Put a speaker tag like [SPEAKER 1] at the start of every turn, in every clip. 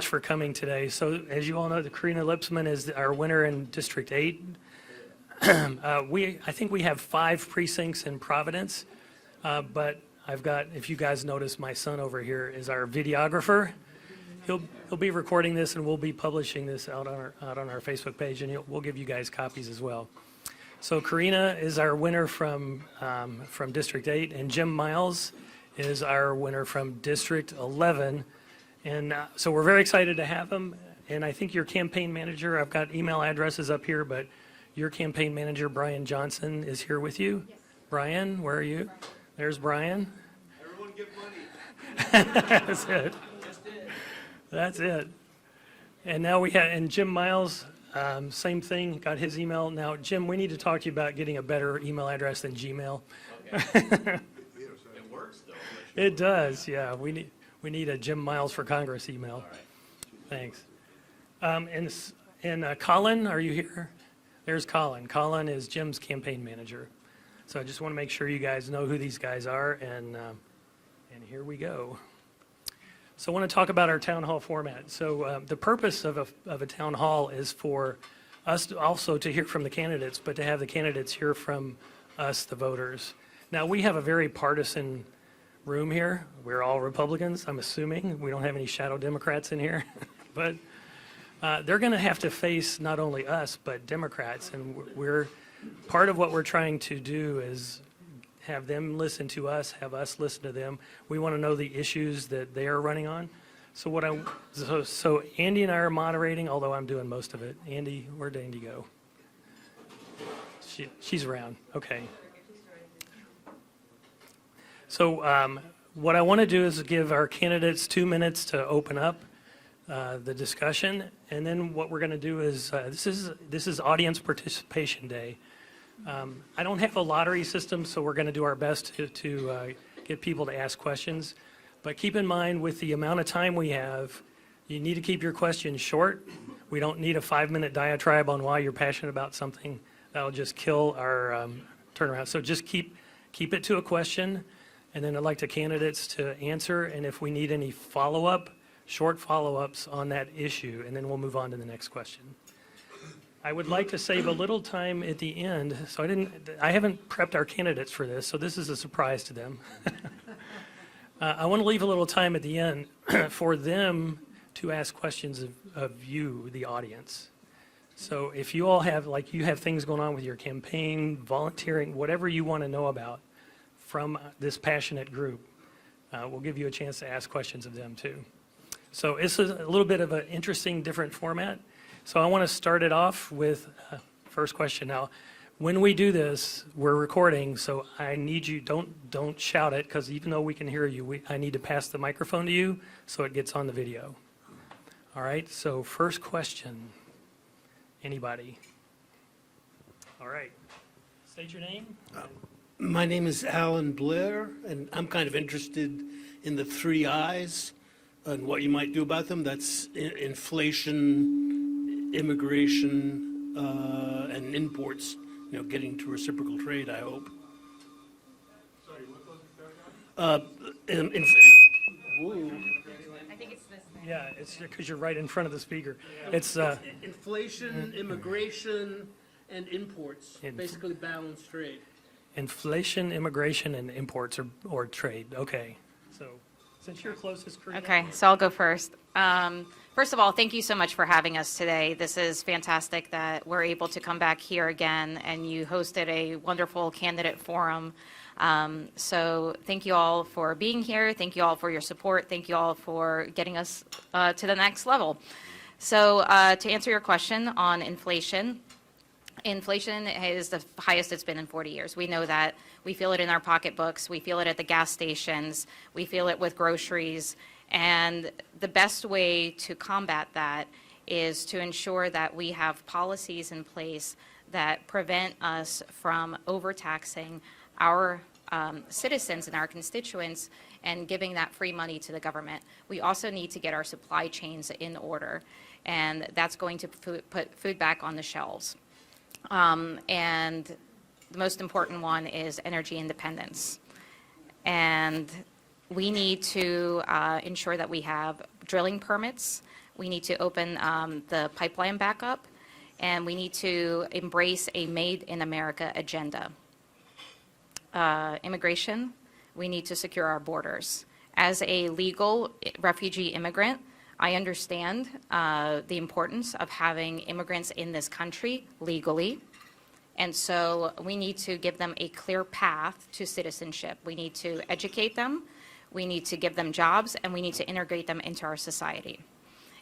[SPEAKER 1] for coming today. So as you all know, the Karina Lipsman is our winner in District 8. I think we have 5 precincts in Providence, but I've got, if you guys notice, my son over here is our videographer. He'll be recording this, and we'll be publishing this out on our Facebook page, and we'll give you guys copies as well. So Karina is our winner from District 8, and Jim Myles is our winner from District 11. And so we're very excited to have him. And I think your campaign manager, I've got email addresses up here, but your campaign manager, Brian Johnson, is here with you. Yes. Brian, where are you? There's Brian.
[SPEAKER 2] Everyone give money.
[SPEAKER 1] That's it. That's it. And now we have, and Jim Myles, same thing, got his email. Now, Jim, we need to talk to you about getting a better email address than Gmail.
[SPEAKER 2] Okay. It works, though.
[SPEAKER 1] It does, yeah. We need a Jim Myles for Congress email.
[SPEAKER 2] All right.
[SPEAKER 1] Thanks. And Colin, are you here? There's Colin. Colin is Jim's campaign manager. So I just want to make sure you guys know who these guys are, and here we go. So I want to talk about our town hall format. So the purpose of a town hall is for us also to hear from the candidates, but to have the candidates hear from us, the voters. Now, we have a very partisan room here. We're all Republicans, I'm assuming. We don't have any shadow Democrats in here. But they're going to have to face not only us, but Democrats. And part of what we're trying to do is have them listen to us, have us listen to them. We want to know the issues that they are running on. So Andy and I are moderating, although I'm doing most of it. Andy, where'd Andy go? She's around. Okay. So what I want to do is give our candidates 2 minutes to open up the discussion, and then what we're going to do is this is audience participation day. I don't have a lottery system, so we're going to do our best to get people to ask questions. But keep in mind, with the amount of time we have, you need to keep your questions short. We don't need a 5-minute diatribe on why you're passionate about something. That'll just kill our turnaround. So just keep it to a question, and then I'd like the candidates to answer. And if we need any follow-up, short follow-ups on that issue, and then we'll move on to the next question. I would like to save a little time at the end, so I haven't prepped our candidates for this, so this is a surprise to them. I want to leave a little time at the end for them to ask questions of you, the audience. So if you all have, you have things going on with your campaign, volunteering, whatever you want to know about from this passionate group, we'll give you a chance to ask questions of them too. So this is a little bit of an interesting, different format. So I want to start it off with first question. Now, when we do this, we're recording, so I need you, don't shout it, because even though we can hear you, I need to pass the microphone to you so it gets on the video. All right, so first question. Anybody? All right. State your name.
[SPEAKER 3] My name is Alan Blair, and I'm kind of interested in the 3 I's and what you might do about them. That's inflation, immigration, and imports, getting to reciprocal trade, I hope.
[SPEAKER 2] Sorry, what was the third one?
[SPEAKER 4] I think it's this thing.
[SPEAKER 1] Yeah, it's because you're right in front of the speaker.
[SPEAKER 3] Yeah.
[SPEAKER 1] It's
[SPEAKER 3] Inflation, immigration, and imports, basically balanced trade.
[SPEAKER 1] inflation, immigration, and imports or trade. Okay, so since you're closest, Karina.
[SPEAKER 4] Okay, so I'll go first. First of all, thank you so much for having us today. This is fantastic that we're able to come back here again, and you hosted a wonderful candidate forum. So thank you all for being here. Thank you all for your support. Thank you all for getting us to the next level. So to answer your question on inflation, inflation is the highest it's been in 40 years. We know that. We feel it in our pocketbooks. We feel it at the gas stations. We feel it with groceries. And the best way to combat that is to ensure that we have policies in place that prevent us from overtaxing our citizens and our constituents and giving that free money to the government. We also need to get our supply chains in order, and that's going to put food back on the shelves. And the most important one is energy independence. And we need to ensure that we have drilling permits. We need to open the pipeline back up, and we need to embrace a Made in America agenda. Immigration, we need to secure our borders. As a legal refugee immigrant, I understand the importance of having immigrants in this country legally. And so we need to give them a clear path to citizenship. We need to educate them, we need to give them jobs, and we need to integrate them into our society.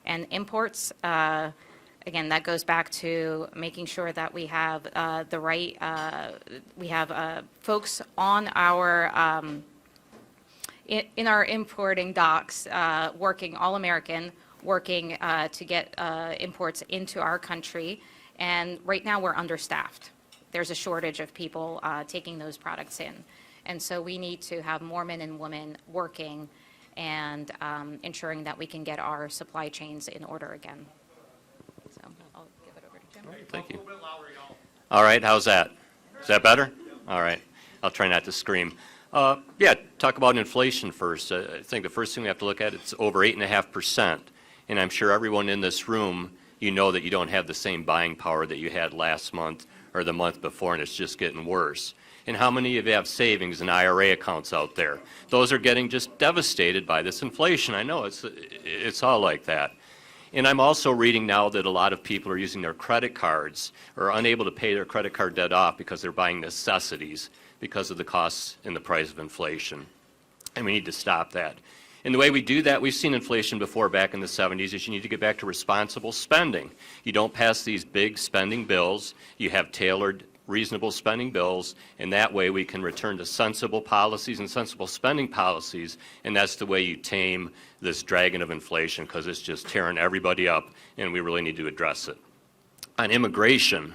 [SPEAKER 4] And imports, again, that goes back to making sure that we have the right, we have folks on our, in our importing docks, working all-American, working to get imports into our country. And right now, we're understaffed. There's a shortage of people taking those products in. And so we need to have more men and women working and ensuring that we can get our supply chains in order again. So I'll give it over to Jim.
[SPEAKER 5] Thank you. All right, how's that? Is that better? All right, I'll try not to scream. Yeah, talk about inflation first. I think the first thing we have to look at, it's over 8.5%. And I'm sure everyone in this room, you know that you don't have the same buying power that you had last month or the month before, and it's just getting worse. And how many of you have savings and IRA accounts out there? Those are getting just devastated by this inflation. I know it's all like that. And I'm also reading now that a lot of people are using their credit cards or are unable to pay their credit card debt off because they're buying necessities because of the costs and the price of inflation. And we need to stop that. And the way we do that, we've seen inflation before back in the 70s, is you need to get back to responsible spending. You don't pass these big spending bills. You have tailored, reasonable spending bills, and that way we can return to sensible policies and sensible spending policies, and that's the way you tame this dragon of inflation, because it's just tearing everybody up, and we really need to address it. On immigration,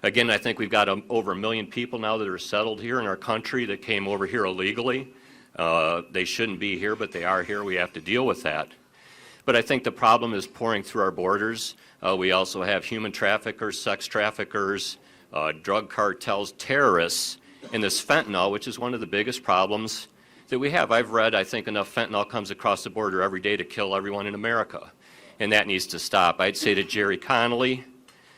[SPEAKER 5] again, I think we've got over 1 million people now that are settled here in our country that came over here illegally. They shouldn't be here, but they are here. We have to deal with that. But I think the problem is pouring through our borders. We also have human traffickers, sex traffickers, drug cartels, terrorists, and this fentanyl, which is one of the biggest problems that we have. I've read, I think, enough fentanyl comes across the border every day to kill everyone in America, and that needs to stop. I'd say to Jerry Connolly,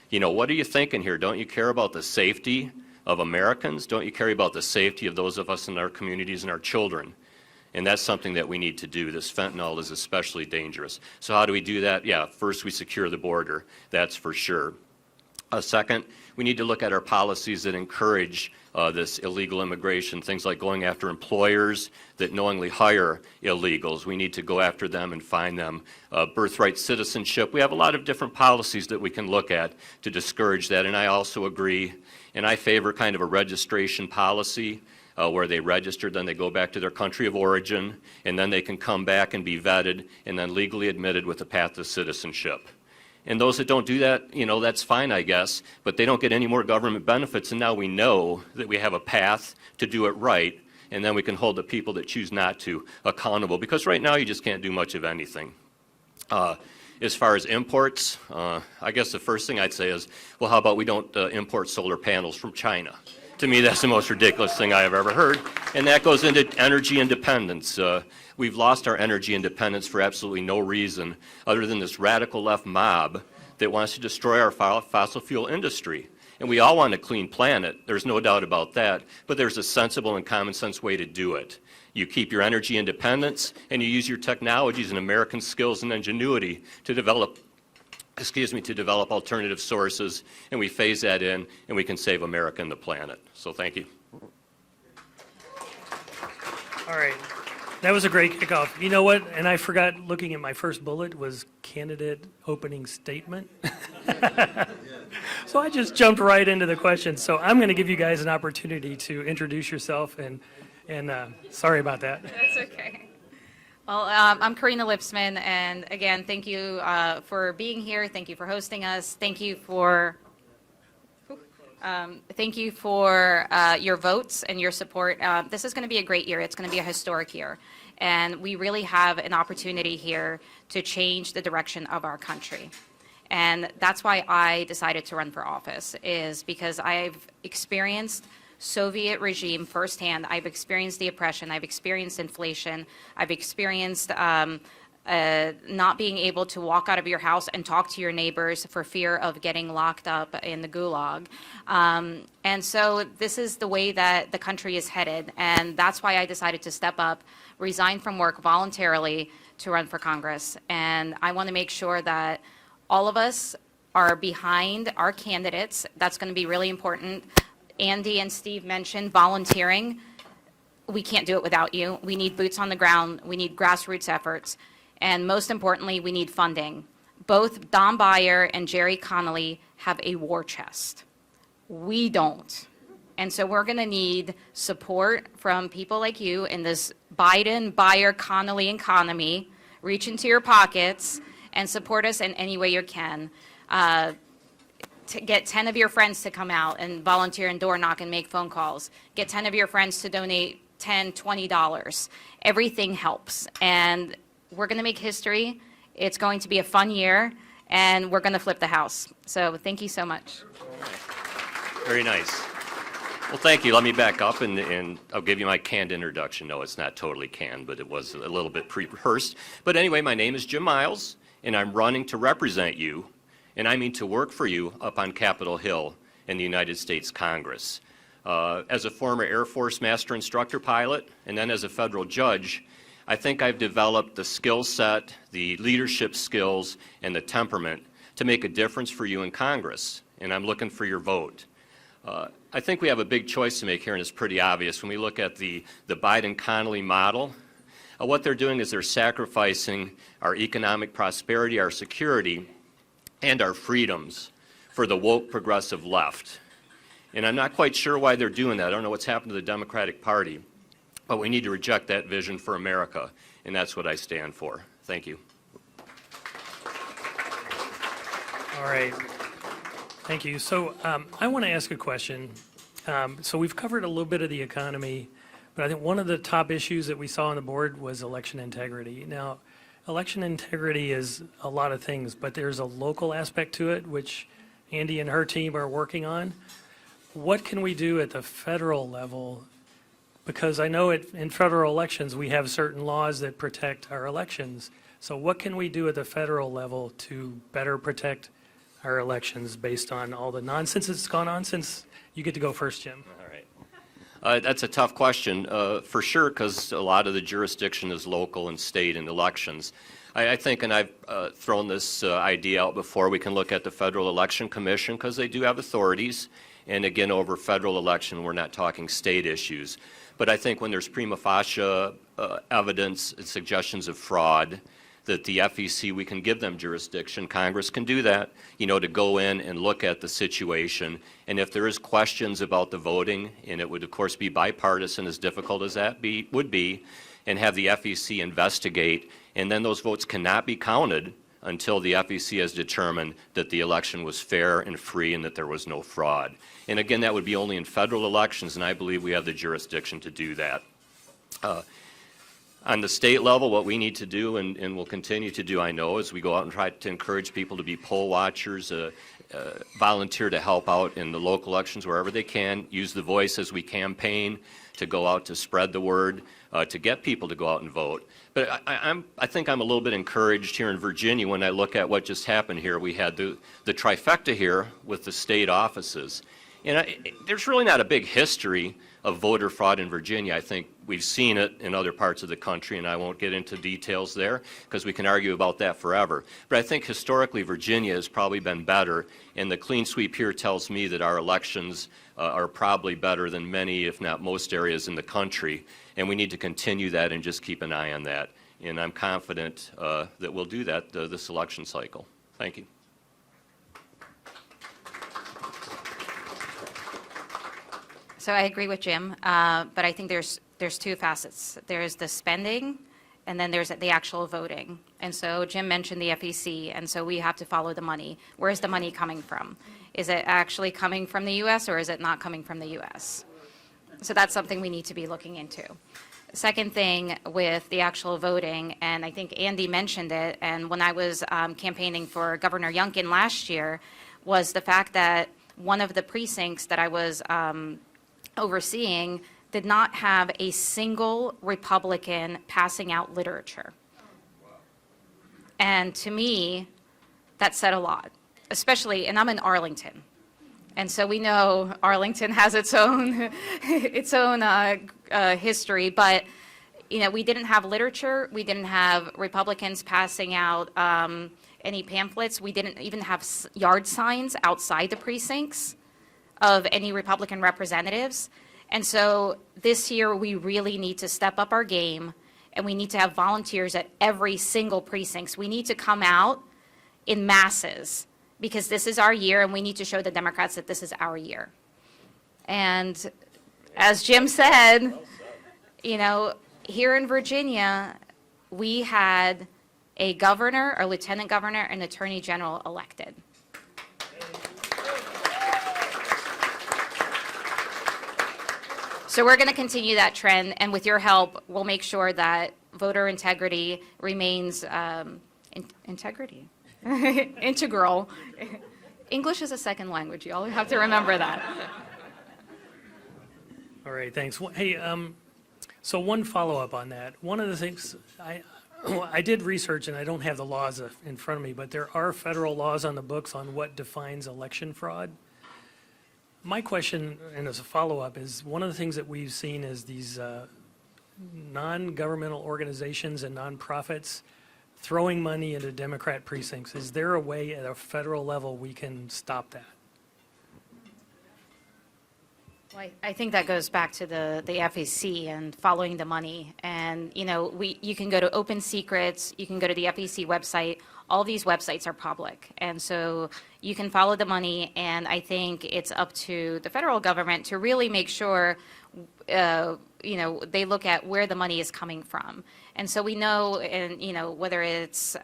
[SPEAKER 5] you know, what are you thinking here? Don't you care about the safety of Americans? Don't you care about the safety of those of us in our communities and our children? And that's something that we need to do. This fentanyl is especially dangerous. So how do we do that? Yeah, first we secure the border, that's for sure. Second, we need to look at our policies that encourage this illegal immigration, things like going after employers that knowingly hire illegals. We need to go after them and find them. Birthright citizenship, we have a lot of different policies that we can look at to discourage that, and I also agree, and I favor kind of a registration policy where they register, then they go back to their country of origin, and then they can come back and be vetted and then legally admitted with a path to citizenship. And those that don't do that, you know, that's fine, I guess, but they don't get any more government benefits, and now we know that we have a path to do it right, and then we can hold the people that choose not to accountable, because right now you just can't do much of anything. As far as imports, I guess the first thing I'd say is, well, how about we don't import solar panels from China? To me, that's the most ridiculous thing I have ever heard, and that goes into energy independence. We've lost our energy independence for absolutely no reason other than this radical left mob that wants to destroy our fossil fuel industry. And we all want a clean planet, there's no doubt about that, but there's a sensible and common sense way to do it. You keep your energy independence, and you use your technologies and American skills and ingenuity to develop alternative sources, and we phase that in, and we can save America and the planet. So thank you.
[SPEAKER 1] All right. That was a great kickoff. You know what? And I forgot looking at my first bullet was candidate opening statement. So I just jumped right into the questions. So I'm going to give you guys an opportunity to introduce yourself, and sorry about that.
[SPEAKER 4] That's okay. Well, I'm Karina Lipsman, and again, thank you for being here. Thank you for hosting us. Thank you for your votes and your support. This is going to be a great year. It's going to be a historic year, and we really have an opportunity here to change the direction of our country. And that's why I decided to run for office, is because I've experienced Soviet regime firsthand. I've experienced the oppression. I've experienced inflation. I've experienced not being able to walk out of your house and talk to your neighbors for fear of getting locked up in the gulag. And so this is the way that the country is headed, and that's why I decided to step up, resign from work voluntarily to run for Congress. And I want to make sure that all of us are behind our candidates. That's going to be really important. Andy and Steve mentioned volunteering. We can't do it without you. We need boots on the ground. We need grassroots efforts. And most importantly, we need funding. Both Don Beyer and Jerry Connolly have a war chest. We don't. And so we're going to need support from people like you in this Biden, Beyer, Connolly economy. Reach into your pockets and support us in any way you can. To get 10 of your friends to come out and volunteer and door knock and make phone calls. Get 10 of your friends to donate $10, $20. Everything helps. And we're going to make history. It's going to be a fun year, and we're going to flip the house. So thank you so much.
[SPEAKER 5] Very nice. Well, thank you. Let me back up, and I'll give you my canned introduction. No, it's not totally canned, but it was a little bit pre-rehearsed. But anyway, my name is Jim Myles, and I'm running to represent you, and I mean to work for you up on Capitol Hill in the United States Congress. As a former Air Force master instructor pilot, and then as a federal judge, I think I've developed the skill set, the leadership skills, and the temperament to make a difference for you in Congress, and I'm looking for your vote. I think we have a big choice to make here, and it's pretty obvious. When we look at the Biden-Connolly model, what they're doing is they're sacrificing our economic prosperity, our security, and our freedoms for the woke progressive left. And I'm not quite sure why they're doing that. I don't know what's happened to the Democratic Party, but we need to reject that vision for America, and that's what I stand for. Thank you.
[SPEAKER 1] All right. Thank you. So I want to ask a question. So we've covered a little bit of the economy, but I think one of the top issues that we saw on the board was election integrity. Now, election integrity is a lot of things, but there's a local aspect to it, which Andy and her team are working on. What can we do at the federal level? Because I know in federal elections, we have certain laws that protect our elections. So what can we do at the federal level to better protect our elections based on all the nonsense that's gone on since you get to go first, Jim?
[SPEAKER 5] All right. That's a tough question, for sure, because a lot of the jurisdiction is local and state in elections. I think, and I've thrown this idea out before, we can look at the Federal Election Commission because they do have authorities. And again, over federal election, we're not talking state issues. But I think when there's prima facie evidence and suggestions of fraud, that the FEC, we can give them jurisdiction. Congress can do that, to go in and look at the situation. And if there is questions about the voting, and it would, of course, be bipartisan, as difficult as that would be, and have the FEC investigate, and then those votes cannot be counted until the FEC has determined that the election was fair and free and that there was no fraud. And again, that would be only in federal elections, and I believe we have the jurisdiction to do that. On the state level, what we need to do, and will continue to do, I know, is we go out and try to encourage people to be poll watchers, volunteer to help out in the local elections wherever they can, use the voice as we campaign to go out to spread the word, to get people to go out and vote. But I think I'm a little bit encouraged here in Virginia when I look at what just happened here. We had the trifecta here with the state offices. And there's really not a big history of voter fraud in Virginia. I think we've seen it in other parts of the country, and I won't get into details there because we can argue about that forever. But I think historically Virginia has probably been better, and the clean sweep here tells me that our elections are probably better than many, if not most, areas in the country, and we need to continue that and just keep an eye on that. And I'm confident that we'll do that this election cycle. Thank you.
[SPEAKER 4] So I agree with Jim, but I think there's two facets. There's the spending, and then there's the actual voting. And so Jim mentioned the FEC, and so we have to follow the money. Where is the money coming from? Is it actually coming from the U.S., or is it not coming from the U.S.? So that's something we need to be looking into. Second thing with the actual voting, and I think Andy mentioned it, and when I was campaigning for Governor Youngkin last year, was the fact that one of the precincts that I was overseeing did not have a single Republican passing out literature. And to me, that said a lot, especially, and I'm in Arlington. And so we know Arlington has its own, history, but, we didn't have literature. We didn't have Republicans passing out any pamphlets. We didn't even have yard signs outside the precincts of any Republican representatives. And so this year, we really need to step up our game, and we need to have volunteers at every single precinct. We need to come out in masses, because this is our year, and we need to show the Democrats that this is our year. And as Jim said, here in Virginia, we had a governor, a lieutenant governor, and attorney general elected. So we're going to continue that trend, and with your help, we'll make sure that voter integrity remains integral. English is a second language, y'all have to remember that.
[SPEAKER 1] All right, thanks. Hey, so one follow-up on that. One of the things, I did research, and I don't have the laws in front of me, but there are federal laws on the books on what defines election fraud. My question, and as a follow-up, is one of the things that we've seen is these non-governmental organizations and nonprofits throwing money into Democrat precincts. Is there a way at a federal level we can stop that?
[SPEAKER 4] Well, I think that goes back to the FEC and following the money. And, you can go to Open Secrets, you can go to the FEC website. All these websites are public. And so you can follow the money, and I think it's up to the federal government to really make sure, they look at where the money is coming from. And so we know, and, whether it's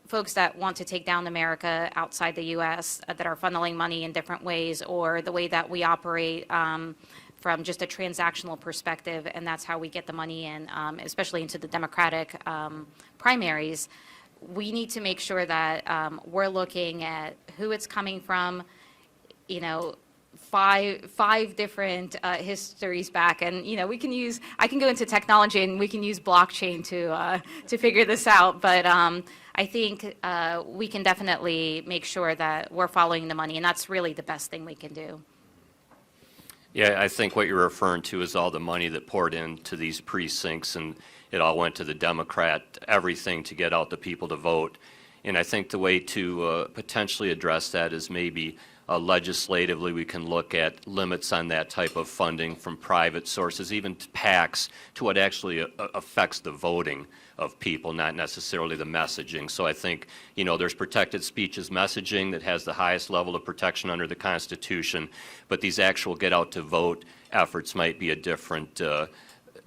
[SPEAKER 4] folks that want to take down America outside the U.S. That are funneling money in different ways, or the way that we operate from just a transactional perspective, and that's how we get the money in, especially into the Democratic primaries. We need to make sure that we're looking at who it's coming from, five different histories back, and I can go into technology, and we can use blockchain to figure this out. But I think we can definitely make sure that we're following the money, and that's really the best thing we can do.
[SPEAKER 5] Yeah, I think what you're referring to is all the money that poured into these precincts, and it all went to the Democrat, everything to get out the people to vote. And I think the way to potentially address that is maybe legislatively we can look at limits on that type of funding from private sources, even to PACs, to what actually affects the voting of people, not necessarily the messaging. So I think, there's protected speech as messaging that has the highest level of protection under the Constitution, but these actual get out to vote efforts might be a different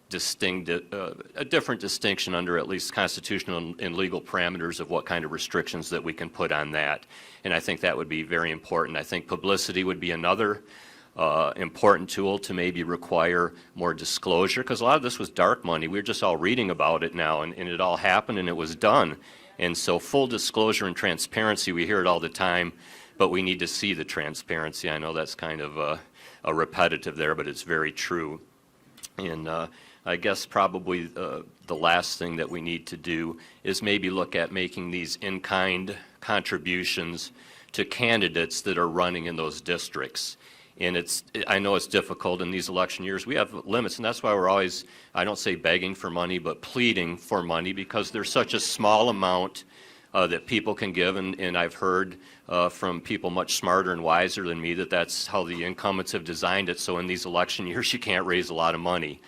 [SPEAKER 5] distinction under at least constitutional and legal parameters of what kind of restrictions that we can put on that. And I think that would be very important. I think publicity would be another important tool to maybe require more disclosure, because a lot of this was dark money. We're just all reading about it now, and it all happened and it was done. And so full disclosure and transparency, we hear it all the time, but we need to see the transparency. I know that's kind of a repetitive there, but it's very true. And I guess probably the last thing that we need to do is maybe look at making these in-kind contributions to candidates that are running in those districts. And I know it's difficult in these election years. We have limits, and that's why we're always, I don't say begging for money, but pleading for money, because there's such a small amount that people can give. And I've heard from people much smarter and wiser than me that that's how the incumbents have designed it. So in these election years, you can't raise a lot of money.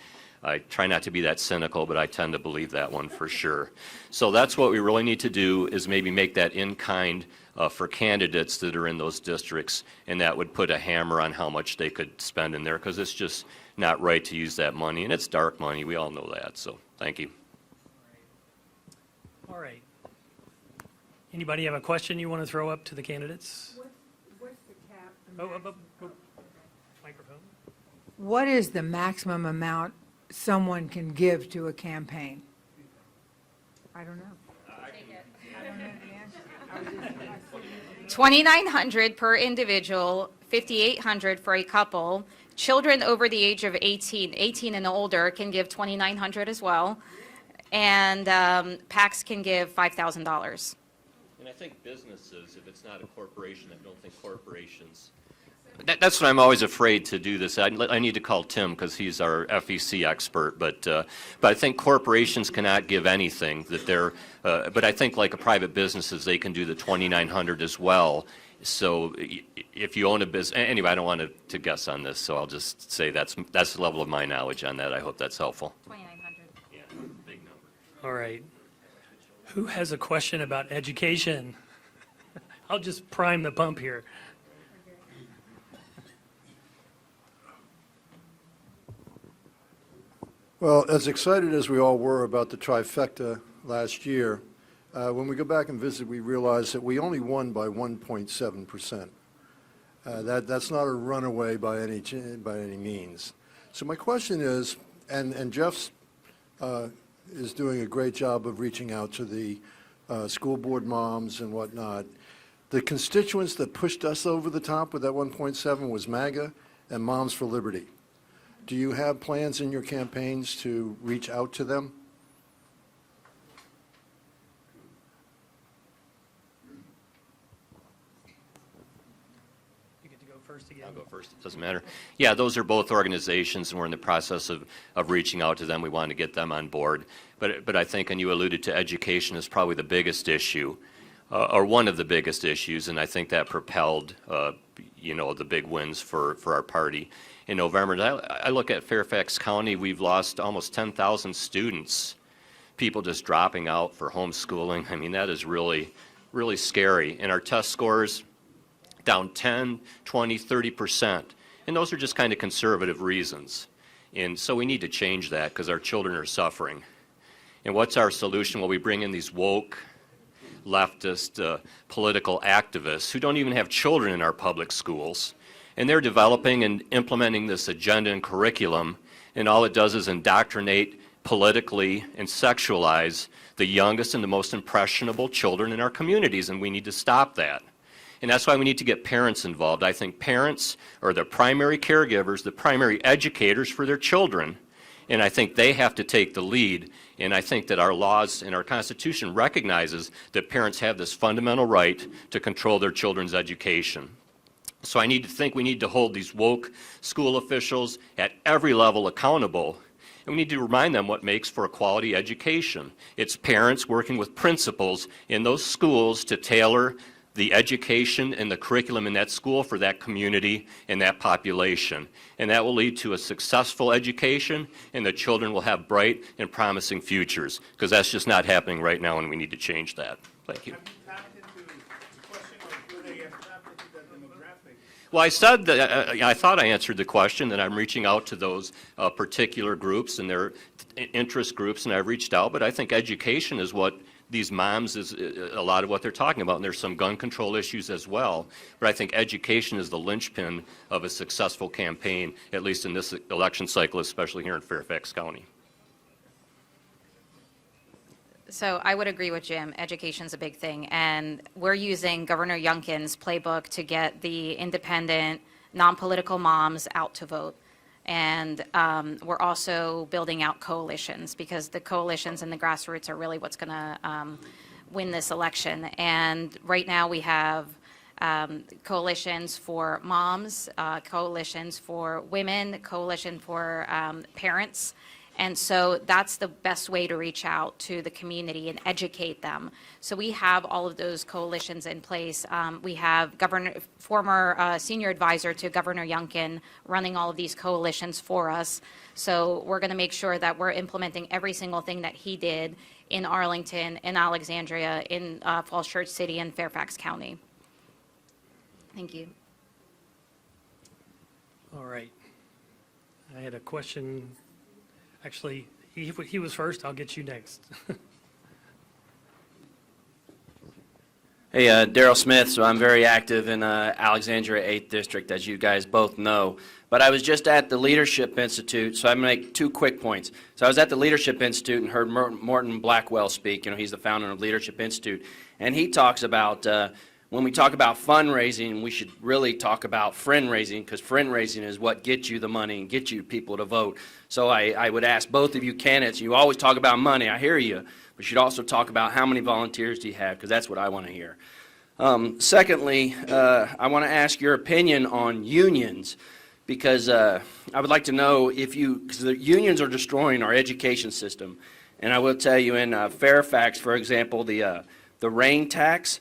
[SPEAKER 5] I try not to be that cynical, but I tend to believe that one for sure. So that's what we really need to do, is maybe make that in-kind for candidates that are in those districts, and that would put a hammer on how much they could spend in there, because it's just not right to use that money, and it's dark money. We all know that. So thank you.
[SPEAKER 1] All right. Anybody have a question you want to throw up to the candidates?
[SPEAKER 6] What's the cap?
[SPEAKER 1] Microphone.
[SPEAKER 6] What is the maximum amount someone can give to a campaign? I don't know. I don't know the answer.
[SPEAKER 4] $2,900 per individual, $5,800 for a couple. Children over the age of 18 and older can give $2,900 as well. and PACs can give $5,000.
[SPEAKER 5] And I think businesses, if it's not a corporation, I don't think corporations. That's what I'm always afraid to do this. I need to call Tim because he's our FEC expert. But I think corporations cannot give anything that they're. But I think like a private businesses, they can do the 2,900 as well. So if you own a business, anyway, I don't want to guess on this, so I'll just say that's the level of my knowledge on that. I hope that's helpful.
[SPEAKER 4] 2,900.
[SPEAKER 5] Yeah, big number.
[SPEAKER 1] All right. Who has a question about education? I'll just prime the pump here.
[SPEAKER 7] Well, as excited as we all were about the trifecta last year, when we go back and visit, we realize that we only won by 1.7%. That's not a runaway by any means. So my question is, and Jeff's is doing a great job of reaching out to the school board moms and whatnot. The constituents that pushed us over the top with that 1.7 was MAGA and Moms for Liberty. Do you have plans in your campaigns to reach out to them?
[SPEAKER 1] You get to go first again.
[SPEAKER 5] I'll go first. It doesn't matter. Yeah, those are both organizations, and we're in the process of reaching out to them. We want to get them on board. But I think, and you alluded to education is probably the biggest issue, or one of the biggest issues, and I think that propelled, the big wins for our party in November. And I look at Fairfax County, we've lost almost 10,000 students, people just dropping out for homeschooling. I mean, that is really, really scary. And our test scores down 10, 20, 30%. And those are just kind of conservative reasons. And so we need to change that because our children are suffering. And what's our solution? Well, we bring in these woke, leftist, political activists who don't even have children in our public schools. And they're developing and implementing this agenda and curriculum, and all it does is indoctrinate politically and sexualize the youngest and the most impressionable children in our communities, and we need to stop that. And that's why we need to get parents involved. I think parents are the primary caregivers, the primary educators for their children, and I think they have to take the lead. And I think that our laws and our Constitution recognizes that parents have this fundamental right to control their children's education. So we need to hold these woke school officials at every level accountable. And we need to remind them what makes for a quality education. It's parents working with principals in those schools to tailor the education and the curriculum in that school for that community and that population. And that will lead to a successful education, and the children will have bright and promising futures, because that's just not happening right now, and we need to change that. Thank you.
[SPEAKER 2] Have you tapped into the question of whether you have tapped into that demographic?
[SPEAKER 5] Well, I said that I thought I answered the question, that I'm reaching out to those particular groups and their interest groups, and I've reached out, but I think education is what these moms is a lot of what they're talking about, and there's some gun control issues as well. But I think education is the linchpin of a successful campaign, at least in this election cycle, especially here in Fairfax County.
[SPEAKER 4] So I would agree with Jim. Education's a big thing, and we're using Governor Youngkin's playbook to get the independent, non-political moms out to vote. And we're also building out coalitions, because the coalitions and the grassroots are really what's going to win this election. And right now we have coalitions for moms, coalitions for women, coalition for parents. And so that's the best way to reach out to the community and educate them. So we have all of those coalitions in place. We have former senior advisor to Governor Youngkin running all of these coalitions for us. So we're going to make sure that we're implementing every single thing that he did in Arlington, in Alexandria, in Falls Church City, and Fairfax County. Thank you.
[SPEAKER 1] All right. I had a question. Actually, he was first. I'll get you next.
[SPEAKER 8] Hey, Daryl Smith. So I'm very active in Alexandria 8th District, as you guys both know. But I was just at the Leadership Institute, so I'm going to make 2 quick points. So I was at the Leadership Institute and heard Morton Blackwell speak. He's the founder of Leadership Institute. And he talks about when we talk about fundraising, we should really talk about friend raising, because friend raising is what gets you the money and gets you people to vote. So I would ask both of you candidates, you always talk about money, I hear you, but you should also talk about how many volunteers do you have, because that's what I want to hear. Secondly, I want to ask your opinion on unions, because I would like to know if because the unions are destroying our education system. And I will tell you in Fairfax, for example, the rain tax,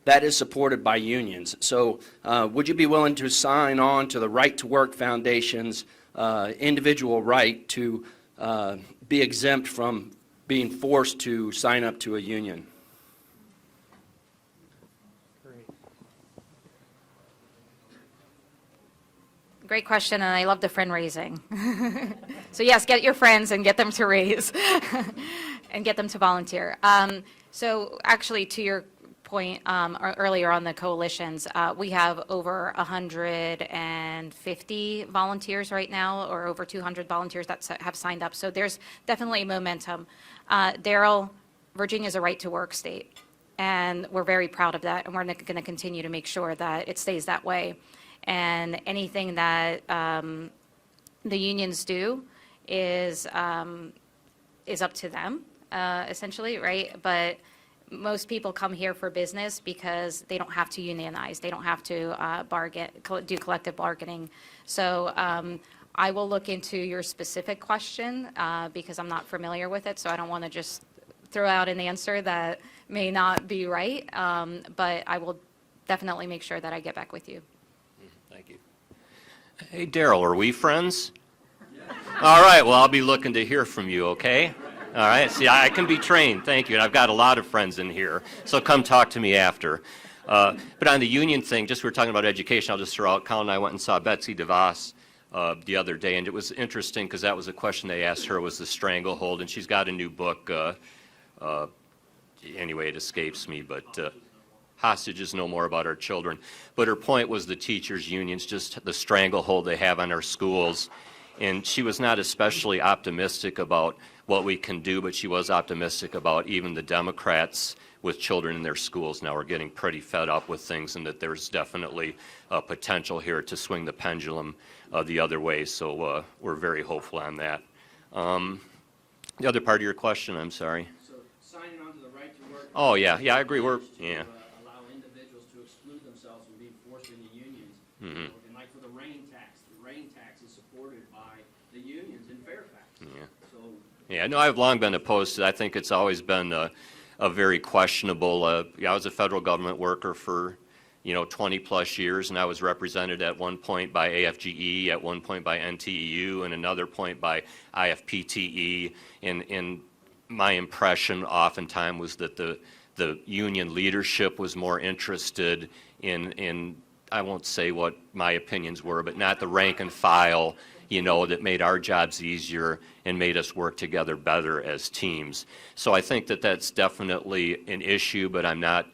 [SPEAKER 8] that is supported by unions. So would you be willing to sign on to the Right to Work Foundation's individual right to be exempt from being forced to sign up to a union?
[SPEAKER 4] Great question, and I love the friend raising. So yes, get your friends and get them to raise and get them to volunteer. So actually, to your point earlier on the coalitions, we have over 150 volunteers right now, or over 200 volunteers that have signed up. So there's definitely momentum. Daryl, Virginia is a right-to-work state, and we're very proud of that, and we're going to continue to make sure that it stays that way. And anything that the unions do is up to them, essentially, right? But most people come here for business because they don't have to unionize. They don't have to do collective bargaining. So I will look into your specific question because I'm not familiar with it, so I don't want to just throw out an answer that may not be right. But I will definitely make sure that I get back with you.
[SPEAKER 5] Thank you. Hey, Daryl, are we friends? All right, well, I'll be looking to hear from you, okay? All right, see, I can be trained, thank you, and I've got a lot of friends in here, so come talk to me after. But on the union thing, just we were talking about education, I'll just throw out, Colin and I went and saw Betsy DeVos the other day, and it was interesting because that was a question they asked her, was the stranglehold, and she's got a new book, anyway, it escapes me, but Hostages Know More About Our Children. But her point was the teachers' unions, just the stranglehold they have on our schools. And she was not especially optimistic about what we can do, but she was optimistic about even the Democrats with children in their schools now are getting pretty fed up with things, and that there's definitely a potential here to swing the pendulum the other way. So we're very hopeful on that. The other part of your question, I'm sorry.
[SPEAKER 8] So signing on to the right to work.
[SPEAKER 5] Oh, yeah, I agree. Allow
[SPEAKER 8] individuals to exclude themselves from being forced into unions.
[SPEAKER 5] Mm-hmm.
[SPEAKER 8] And like for the rain tax is supported by the unions in Fairfax.
[SPEAKER 5] Yeah.
[SPEAKER 8] So
[SPEAKER 5] Yeah, no, I've long been opposed to it. I think it's always been a very questionable, I was a federal government worker for, 20 plus years, and I was represented at one point by AFGE, at one point by NTEU, and another point by IFPTE. And my impression oftentimes was that the union leadership was more interested in I won't say what my opinions were, but not the rank and file, that made our jobs easier and made us work together better as teams. So I think that that's definitely an issue, but I'm not,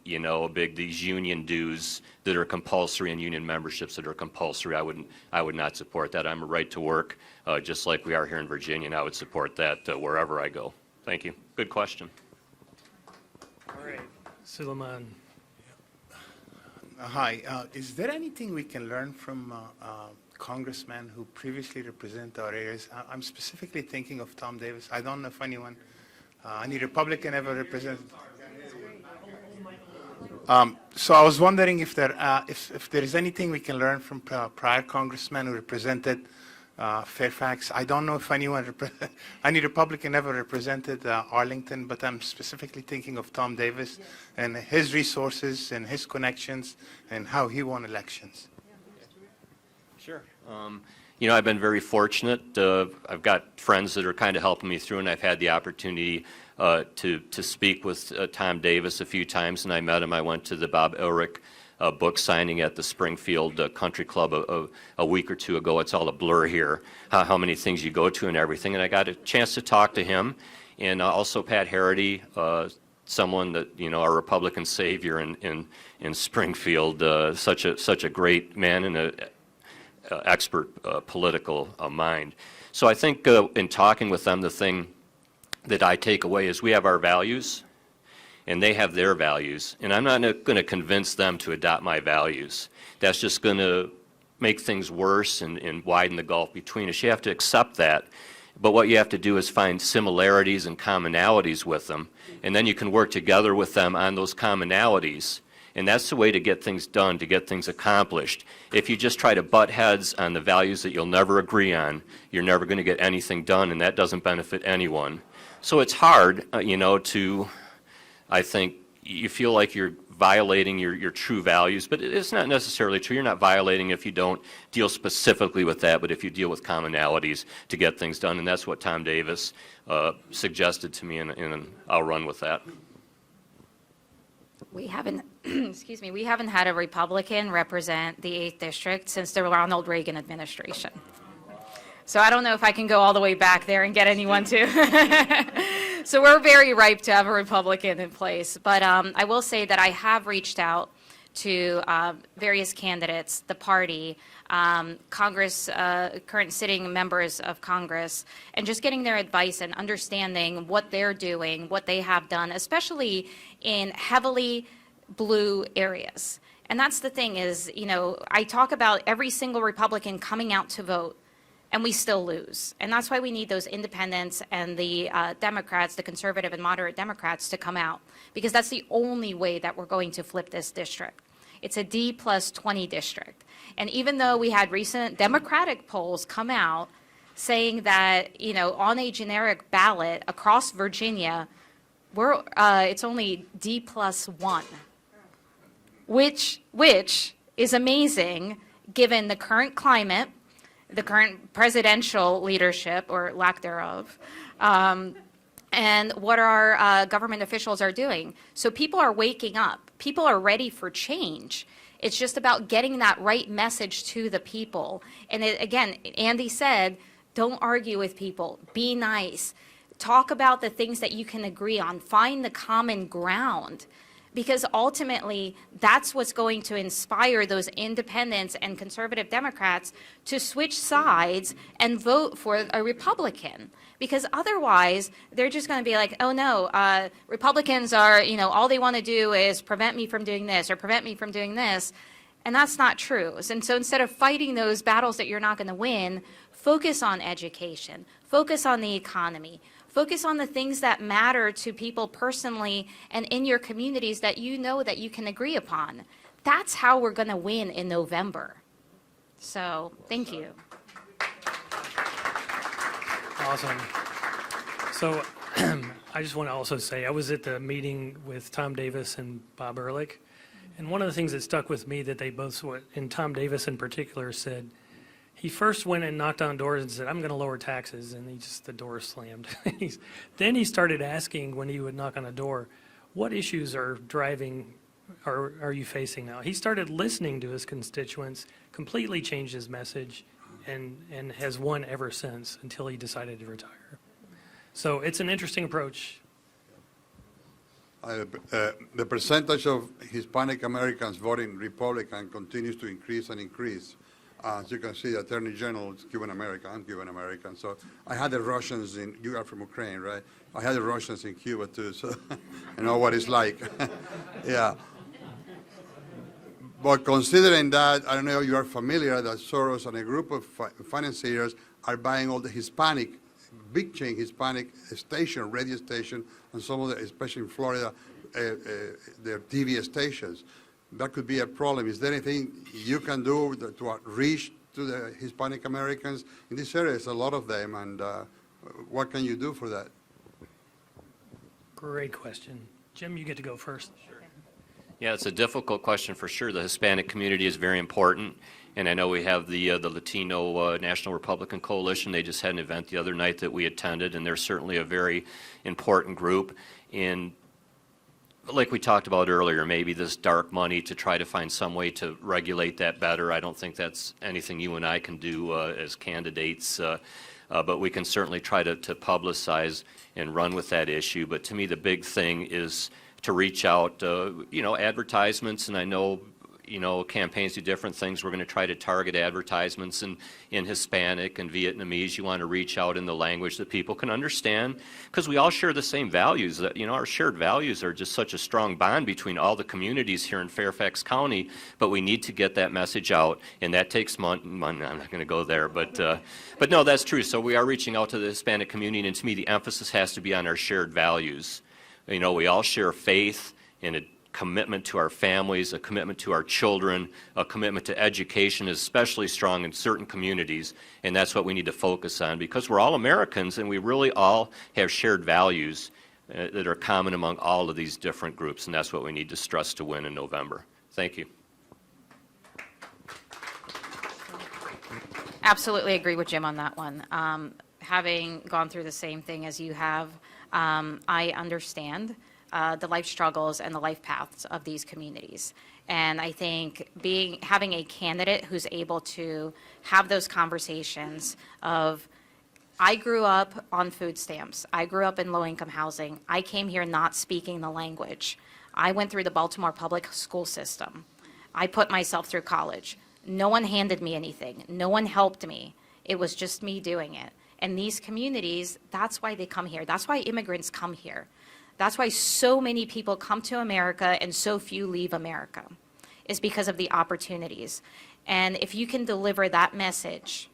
[SPEAKER 5] these union dues that are compulsory and union memberships that are compulsory, I would not support that. I'm a right to work, just like we are here in Virginia, and I would support that wherever I go. Thank you. Good question.
[SPEAKER 1] All right, Suleiman.
[SPEAKER 2] Hi, is there anything we can learn from congressmen who previously represent our areas? I'm specifically thinking of Tom Davis. I don't know if anyone, any Republican ever represented. So I was wondering if there is anything we can learn from prior congressmen who represented Fairfax. I don't know if any Republican ever represented Arlington, but I'm specifically thinking of Tom Davis and his resources and his connections and how he won elections.
[SPEAKER 5] Sure. I've been very fortunate. I've got friends that are kind of helping me through, and I've had the opportunity to speak with Tom Davis a few times, and I met him. I went to the Bob Ulrich book signing at the Springfield Country Club a week or two ago. It's all a blur here, how many things you go to and everything, and I got a chance to talk to him, and also Pat Harity, someone that, our Republican savior in Springfield, such a great man and an expert political mind. So I think in talking with them, the thing that I take away is we have our values, and they have their values, and I'm not going to convince them to adopt my values. That's just going to make things worse and widen the gulf between us. You have to accept that, but what you have to do is find similarities and commonalities with them, and then you can work together with them on those commonalities, and that's the way to get things done, to get things accomplished. If you just try to butt heads on the values that you'll never agree on, you're never going to get anything done, and that doesn't benefit anyone. So it's hard, to, I think, you feel like you're violating your true values, but it's not necessarily true. You're not violating if you don't deal specifically with that, but if you deal with commonalities to get things done, and that's what Tom Davis suggested to me, and I'll run with that.
[SPEAKER 4] We haven't, excuse me, we haven't had a Republican represent the 8th District since the Ronald Reagan administration. So I don't know if I can go all the way back there and get anyone to. So we're very ripe to have a Republican in place. But I will say that I have reached out to various candidates, the party, Congress, current sitting members of Congress, and just getting their advice and understanding what they're doing, what they have done, especially in heavily blue areas. And that's the thing is, I talk about every single Republican coming out to vote, and we still lose. And that's why we need those independents and the Democrats, the conservative and moderate Democrats, to come out, because that's the only way that we're going to flip this district. It's a D+20 district. And even though we had recent Democratic polls come out saying that, on a generic ballot across Virginia, it's only D+1, which is amazing given the current climate, the current presidential leadership, or lack thereof, and what our government officials are doing. So people are waking up. People are ready for change. It's just about getting that right message to the people. And again, Andy said, don't argue with people. Be nice. Talk about the things that you can agree on. Find the common ground. Because ultimately, that's what's going to inspire those independents and conservative Democrats to switch sides and vote for a Republican. Because otherwise, they're just going to be like, oh no, Republicans are, all they want to do is prevent me from doing this or prevent me from doing this. And that's not true. And so instead of fighting those battles that you're not going to win, focus on education, focus on the economy, focus on the things that matter to people personally and in your communities that that you can agree upon. That's how we're going to win in November. So, thank you.
[SPEAKER 1] Awesome. So I just want to also say, I was at the meeting with Tom Davis and Bob Ehrlich, and one of the things that stuck with me that they both, and Tom Davis in particular, said, he first went and knocked on doors and said, I'm going to lower taxes, and the door slammed. Then he started asking when he would knock on a door, what issues are you facing now? He started listening to his constituents, completely changed his message, and has won ever since until he decided to retire. So it's an interesting approach.
[SPEAKER 9] The percentage of Hispanic Americans voting Republican continues to increase and increase. As you can see, the Attorney General is Cuban American. I'm Cuban American. So I had the Russians you are from Ukraine, right? I had the Russians in Cuba too, so I know what it's like. Yeah. But considering that, I don't know if you are familiar that Soros and a group of financiers are buying all the Hispanic, big chain Hispanic station, radio station, and some of the, especially in Florida, their TV stations. That could be a problem. Is there anything you can do to reach to the Hispanic Americans in this area? There's a lot of them, and what can you do for that?
[SPEAKER 1] Great question. Jim, you get to go first. Sure.
[SPEAKER 5] Yeah, it's a difficult question for sure. The Hispanic community is very important, and I know we have the Latino National Republican Coalition. They just had an event the other night that we attended, and they're certainly a very important group. And like we talked about earlier, maybe this dark money, to try to find some way to regulate that better. I don't think that's anything you and I can do as candidates, but we can certainly try to publicize and run with that issue. But to me, the big thing is to reach out, advertisements, and I know, campaigns do different things. We're going to try to target advertisements in Hispanic and Vietnamese. You want to reach out in the language that people can understand, because we all share the same values. That, our shared values are just such a strong bond between all the communities here in Fairfax County, but we need to get that message out, and that takes months. I'm not going to go there, but no, that's true. So we are reaching out to the Hispanic community, and to me, the emphasis has to be on our shared values. We all share faith and a commitment to our families, a commitment to our children, a commitment to education is especially strong in certain communities, and that's what we need to focus on, because we're all Americans and we really all have shared values that are common among all of these different groups, and that's what we need to stress to win in November. Thank you.
[SPEAKER 4] Absolutely agree with Jim on that one. Having gone through the same thing as you have, I understand the life struggles and the life paths of these communities. And I think having a candidate who's able to have those conversations of, I grew up on food stamps. I grew up in low-income housing. I came here not speaking the language. I went through the Baltimore public school system. I put myself through college. No one handed me anything. No one helped me. It was just me doing it. And these communities, that's why they come here. That's why immigrants come here. That's why so many people come to America and so few leave America, is because of the opportunities. And if you can deliver that message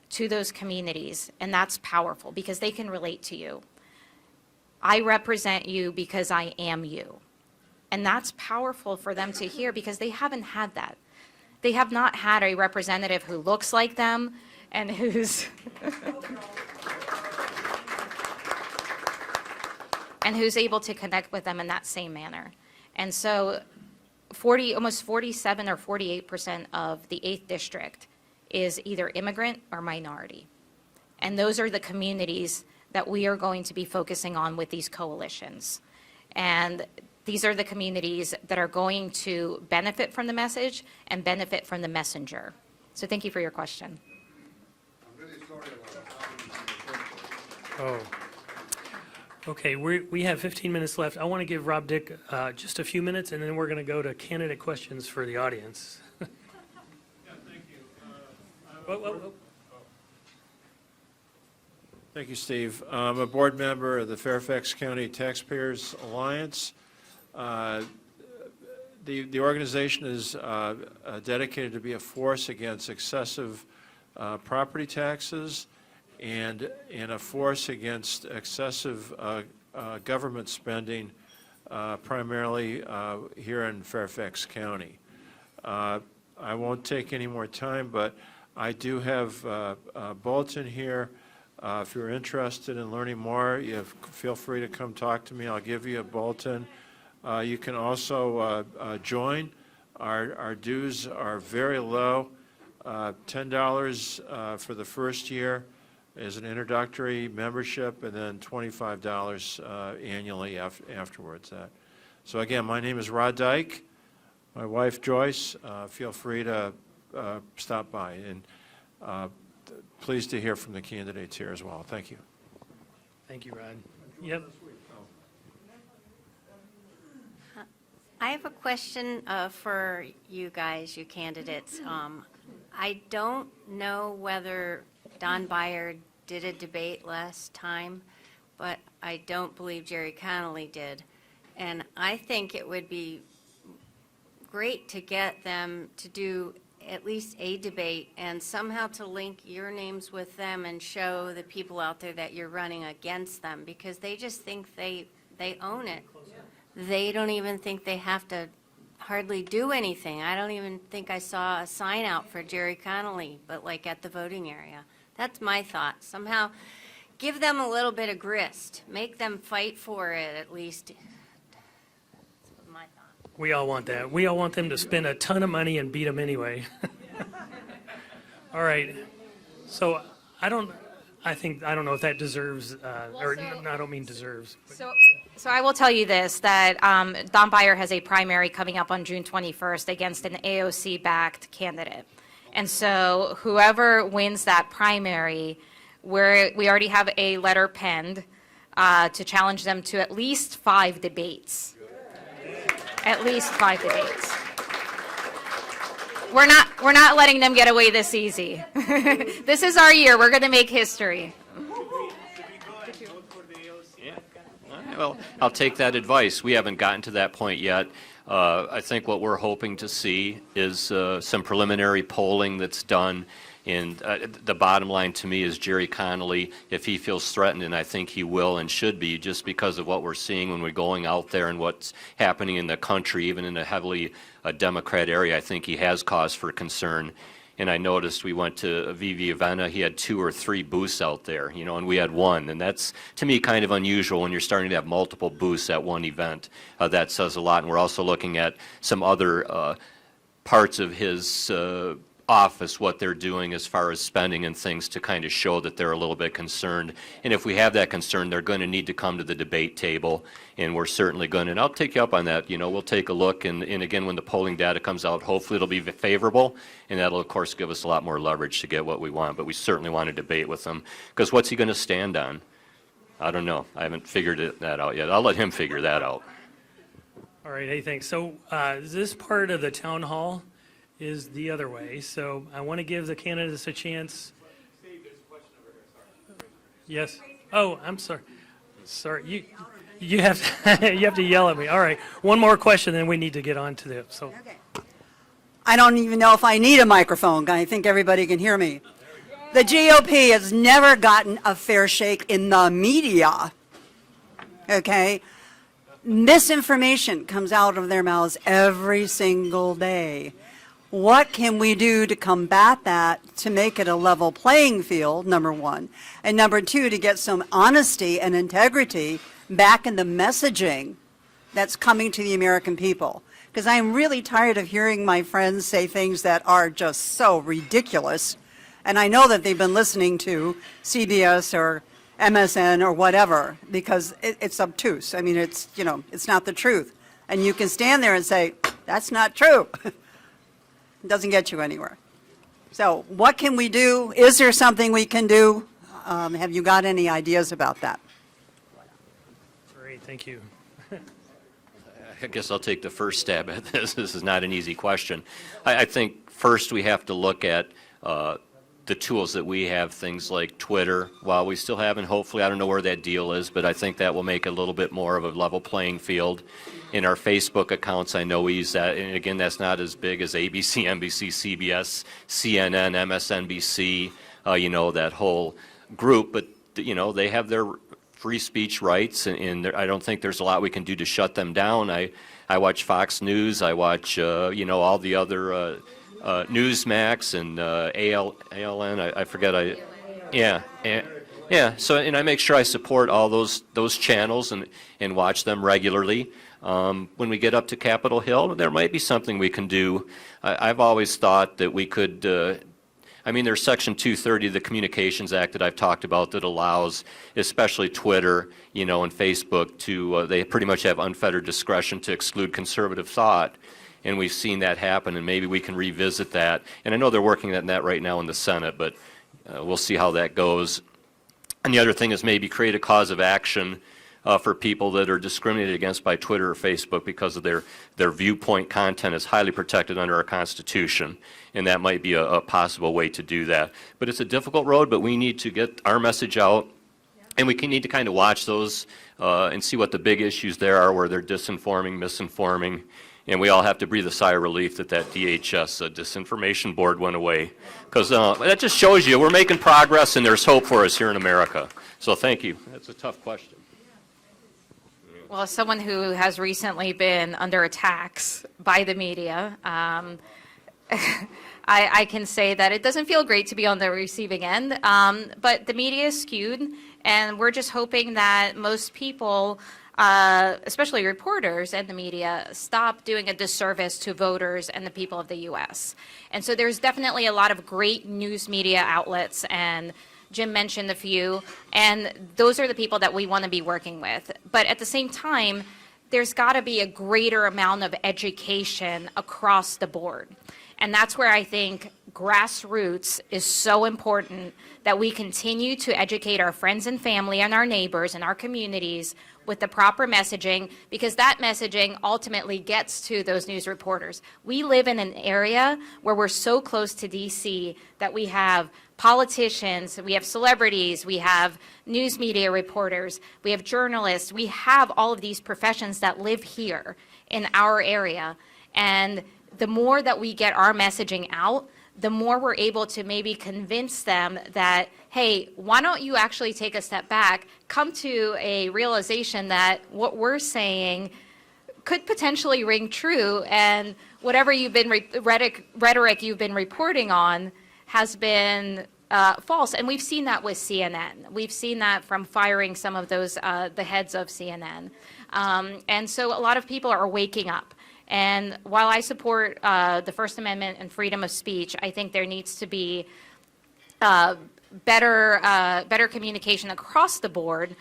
[SPEAKER 4] to those communities, and that's powerful because they can relate to you. I represent you because I am you. And that's powerful for them to hear because they haven't had that. They have not had a representative who looks like them and who's and who's able to connect with them in that same manner. And so almost 47 or 48% of the 8th district is either immigrant or minority. And those are the communities that we are going to be focusing on with these coalitions. And these are the communities that are going to benefit from the message and benefit from the messenger. So thank you for your question.
[SPEAKER 9] I'm really sorry about
[SPEAKER 1] Oh. Okay, we have 15 minutes left. I want to give Rob Dick just a few minutes, and then we're going to go to candidate questions for the audience.
[SPEAKER 10] Yeah, thank you.
[SPEAKER 1] Whoa.
[SPEAKER 10] Thank you, Steve. I'm a board member of the Fairfax County Taxpayers Alliance. The organization is dedicated to be a force against excessive property taxes and a force against excessive government spending, primarily here in Fairfax County. I won't take any more time, but I do have a bulletin here. If you're interested in learning more, feel free to come talk to me. I'll give you a bulletin. You can also join. Our dues are very low, $10 for the first year as an introductory membership, and then $25 annually afterwards. So again, my name is Rod Dyke. My wife Joyce. Feel free to stop by, and pleased to hear from the candidates here as well. Thank you.
[SPEAKER 1] Thank you, Rod. Yep.
[SPEAKER 11] I have a question for you guys, you candidates. I don't know whether Don Beyer did a debate last time, but I don't believe Jerry Connolly did. And I think it would be great to get them to do at least a debate and somehow to link your names with them and show the people out there that you're running against them, because they just think they own it. They don't even think they have to hardly do anything. I don't even think I saw a sign out for Jerry Connolly, but like at the voting area. That's my thought. Somehow give them a little bit of grist. Make them fight for it at least. That's my thought.
[SPEAKER 1] We all want that. We all want them to spend a ton of money and beat them anyway. All right. So I don't know if that deserves, I don't mean deserves.
[SPEAKER 4] So I will tell you this, that Don Beyer has a primary coming up on June 21st against an AOC-backed candidate. And so whoever wins that primary, we already have a letter penned to challenge them to at least 5 debates. At least 5 debates. We're not letting them get away this easy. This is our year. We're going to make history.
[SPEAKER 5] Well, I'll take that advice. We haven't gotten to that point yet. I think what we're hoping to see is some preliminary polling that's done. And the bottom line to me is Jerry Connolly, if he feels threatened, and I think he will and should be, just because of what we're seeing when we're going out there and what's happening in the country, even in a heavily Democrat area, I think he has cause for concern. And I noticed we went to VV Avena, he had 2 or 3 booths out there, you know, and we had 1. And that's, to me, kind of unusual when you're starting to have multiple booths at one event. That says a lot. And we're also looking at some other parts of his office, what they're doing as far as spending and things to kind of show that they're a little bit concerned. And if we have that concern, they're going to need to come to the debate table, and we're certainly going to, and I'll take you up on that, you know, we'll take a look, and again, when the polling data comes out, hopefully it'll be favorable, and that'll, of course, give us a lot more leverage to get what we want, but we certainly want to debate with him, because what's he going to stand on? I don't know. I haven't figured that out yet. I'll let him figure that out.
[SPEAKER 1] All right, hey, thanks. So this part of the town hall is the other way, so I want to give the candidates a chance. Yes. Oh, I'm sorry. Sorry, you have you have to yell at me. All right, one more question, then we need to get on to this. So,
[SPEAKER 12] I don't even know if I need a microphone. I think everybody can hear me. The GOP has never gotten a fair shake in the media. Okay? Misinformation comes out of their mouths every single day. What can we do to combat that, to make it a level playing field, number one? And number two, to get some honesty and integrity back in the messaging that's coming to the American people. Because I'm really tired of hearing my friends say things that are just so ridiculous. And I know that they've been listening to CBS or MSN or whatever, because it's obtuse. I mean, it's, you know, it's not the truth. And you can stand there and say, that's not true. It doesn't get you anywhere. So what can we do? Is there something we can do? Have you got any ideas about that?
[SPEAKER 1] great, thank you.
[SPEAKER 5] I guess I'll take the first stab at this. This is not an easy question. I think first we have to look at the tools that we have, things like Twitter. While we still haven't, hopefully, I don't know where that deal is, but I think that will make it a little bit more of a level playing field. In our Facebook accounts, I know we use that, and again, that's not as big as ABC, NBC, CBS, CNN, MSNBC, you know, that whole group, but, you know, they have their free speech rights, and I don't think there's a lot we can do to shut them down. I watch Fox News, I watch, you know, all the other Newsmax and ALN, I forget, yeah, so, and I make sure I support all those channels and watch them regularly. When we get up to Capitol Hill, there might be something we can do. I've always thought that we could, I mean, there's Section 230 of the Communications Act that I've talked about that allows, especially Twitter, you know, and Facebook to, they pretty much have unfettered discretion to exclude conservative thought. And we've seen that happen, and maybe we can revisit that. And I know they're working on that right now in the Senate, but we'll see how that goes. And the other thing is maybe create a cause of action for people that are discriminated against by Twitter or Facebook because of their viewpoint content is highly protected under our Constitution, and that might be a possible way to do that. But it's a difficult road, but we need to get our message out, and we need to kind of watch those and see what the big issues there are where they're disinforming, misinforming, and we all have to breathe a sigh of relief that DHS disinformation board went away, because that just shows you we're making progress and there's hope for us here in America. So thank you. That's a tough question.
[SPEAKER 4] Well, as someone who has recently been under attacks by the media, I can say that it doesn't feel great to be on the receiving end, but the media is skewed, and we're just hoping that most people, especially reporters and the media, stop doing a disservice to voters and the people of the U.S. And so there's definitely a lot of great news media outlets, and Jim mentioned a few, and those are the people that we want to be working with. But at the same time, there's got to be a greater amount of education across the board. And that's where I think grassroots is so important, that we continue to educate our friends and family and our neighbors and our communities with the proper messaging, because that messaging ultimately gets to those news reporters. We live in an area where we're so close to DC that we have politicians, we have celebrities, we have news media reporters, we have journalists, we have all of these professions that live here in our area. And the more that we get our messaging out, the more we're able to maybe convince them that, hey, why don't you actually take a step back, come to a realization that what we're saying could potentially ring true, and whatever you've been rhetoric you've been reporting on has been false. And we've seen that with CNN. We've seen that from firing some of those, the heads of CNN. And so a lot of people are waking up. And while I support the First Amendment and freedom of speech, I think there needs to be better communication across the board,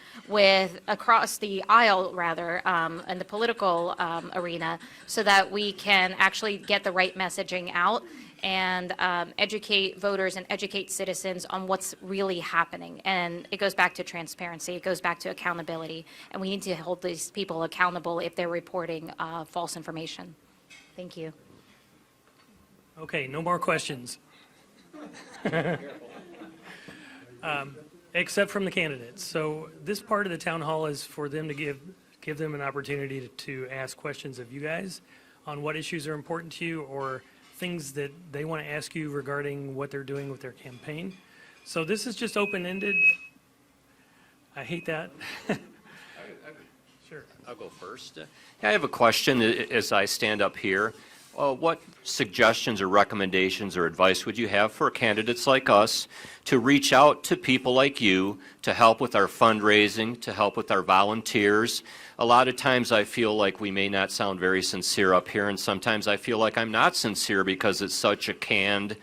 [SPEAKER 4] across the aisle rather, in the political arena, so that we can actually get the right messaging out and educate voters and educate citizens on what's really happening. And it goes back to transparency. It goes back to accountability. And we need to hold these people accountable if they're reporting false information. Thank you.
[SPEAKER 1] Okay, no more questions. Except from the candidates. So this part of the town hall is for them to give them an opportunity to ask questions of you guys on what issues are important to you, or things that they want to ask you regarding what they're doing with their campaign. So this is just open-ended. I hate that. Sure.
[SPEAKER 5] I'll go first. I have a question as I stand up here. What suggestions or recommendations or advice would you have for candidates like us to reach out to people like you to help with our fundraising, to help with our volunteers? A lot of times I feel like we may not sound very sincere up here, and sometimes I feel like I'm not sincere because it's such a canned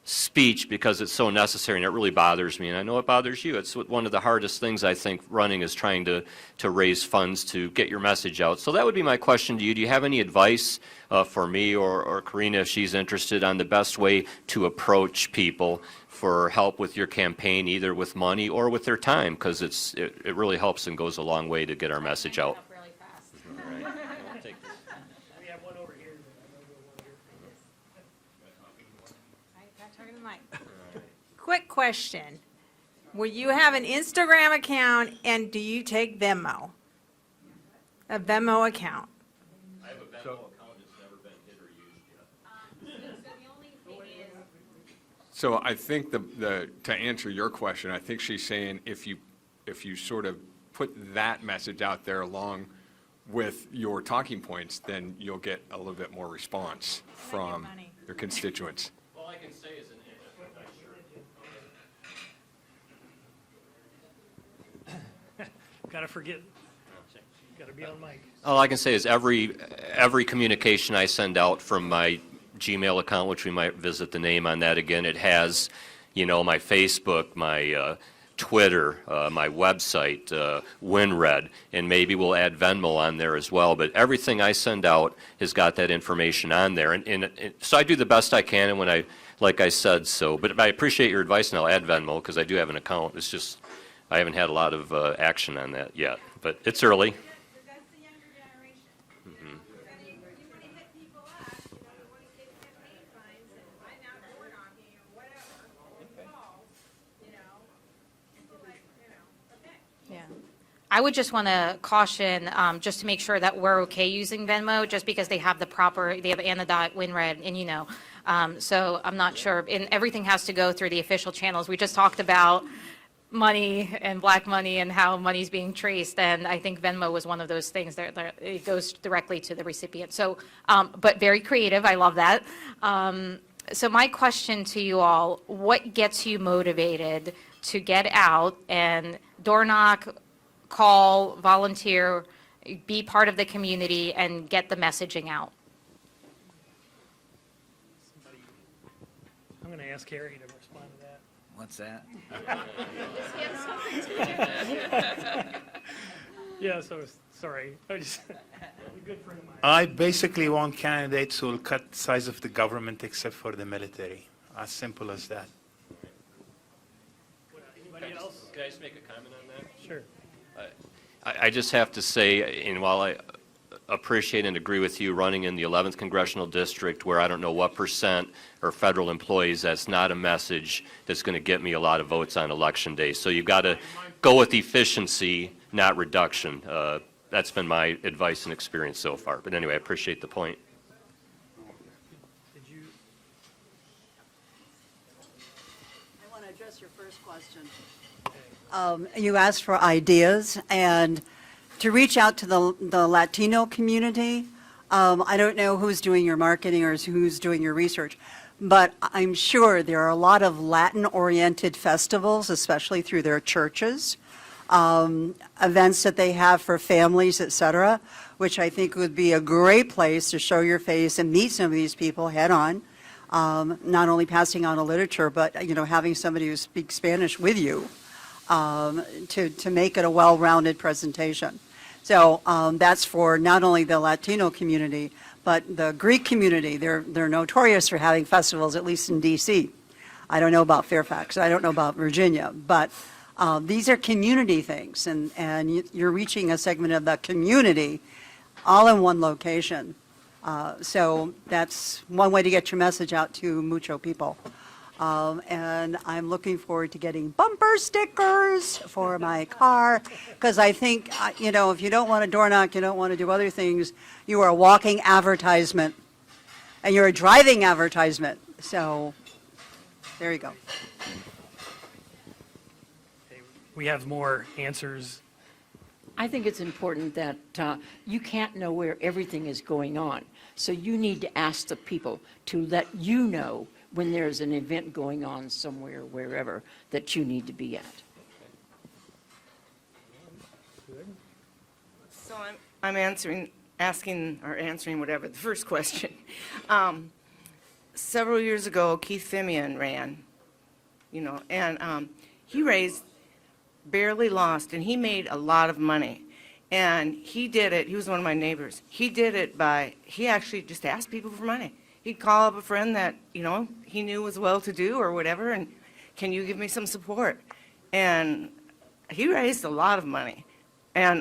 [SPEAKER 5] speech, because it's so necessary, and it really bothers me, and I know it bothers you. It's one of the hardest things, I think, running, is trying to raise funds to get your message out. So that would be my question to you. Do you have any advice for me or Karina, if she's interested, on the best way to approach people for help with your campaign, either with money or with their time? Because it really helps and goes a long way to get our message out.
[SPEAKER 4] Really fast.
[SPEAKER 1] We have one over here.
[SPEAKER 13] Quick question. Will you have an Instagram account, and do you take Venmo? A Venmo account?
[SPEAKER 5] I have a Venmo account that's never been hit or used yet.
[SPEAKER 14] So I think to answer your question, I think she's saying if you sort of put that message out there along with your talking points, then you'll get a little bit more response from your constituents.
[SPEAKER 5] All I can say is
[SPEAKER 1] Gotta forget. Gotta be on mic.
[SPEAKER 5] all I can say is every communication I send out from my Gmail account, which we might visit the name on that again, it has, my Facebook, my Twitter, my website, WinRed, and maybe we'll add Venmo on there as well. But everything I send out has got that information on there, and so I do the best I can. And when like I said, but I appreciate your advice, and I'll add Venmo because I do have an account. It's just I haven't had a lot of action on that yet, but it's early.
[SPEAKER 13] That's the younger generation.
[SPEAKER 5] Mhm.
[SPEAKER 13] You want to hit people up, you want to get campaign funds and find out door knocking or whatever, calls, people like, okay.
[SPEAKER 4] Yeah. I would just want to caution, just to make sure that we're okay using Venmo, just because they have Anodot, WinRed, and so I'm not sure, and everything has to go through the official channels. We just talked about money and black money and how money's being traced, and I think Venmo was one of those things that it goes directly to the recipient. So, but very creative, I love that. So my question to you all, what gets you motivated to get out and door knock, call, volunteer, be part of the community, and get the messaging out?
[SPEAKER 1] I'm gonna ask Harry to respond to that.
[SPEAKER 15] What's that?
[SPEAKER 1] Yeah, so, sorry. I just, a good friend of mine.
[SPEAKER 2] I basically want candidates who will cut the size of the government except for the military. As simple as that.
[SPEAKER 1] Anybody else?
[SPEAKER 5] Can I just make a comment on that?
[SPEAKER 1] Sure.
[SPEAKER 5] I just have to say, and while I appreciate and agree with you running in the 11th Congressional District where I don't know what percent are federal employees, that's not a message that's going to get me a lot of votes on Election Day. So you've got to go with efficiency, not reduction. That's been my advice and experience so far. But anyway, I appreciate the point.
[SPEAKER 1] Did you?
[SPEAKER 12] I want to address your first question. You asked for ideas, and to reach out to the Latino community, I don't know who's doing your marketing or who's doing your research, but I'm sure there are a lot of Latin-oriented festivals, especially through their churches, events that they have for families, et cetera, which I think would be a great place to show your face and meet some of these people head-on, not only passing on a literature, but, you know, having somebody who speaks Spanish with you. To make it a well-rounded presentation. So that's for not only the Latino community, but the Greek community. They're notorious for having festivals, at least in D.C. I don't know about Fairfax. I don't know about Virginia. But these are community things, and you're reaching a segment of the community all in one location. So that's one way to get your message out to mucho people. And I'm looking forward to getting bumper stickers for my car, because I think, you know, if you don't want to door knock, you don't want to do other things, you are a walking advertisement, and you're a driving advertisement. So there you go.
[SPEAKER 1] We have more answers.
[SPEAKER 15] I think it's important that you can't know where everything is going on. So you need to ask the people to let you know when there's an event going on somewhere, wherever, that you need to be at.
[SPEAKER 16] So I'm answering whatever, the first question. Several years ago, Keith Fimian ran, you know, and he barely lost, and he made a lot of money. And he did it, he was one of my neighbors. He did it he actually just asked people for money. He'd call up a friend that, you know, he knew was well-to-do or whatever, and can you give me some support? And he raised a lot of money. And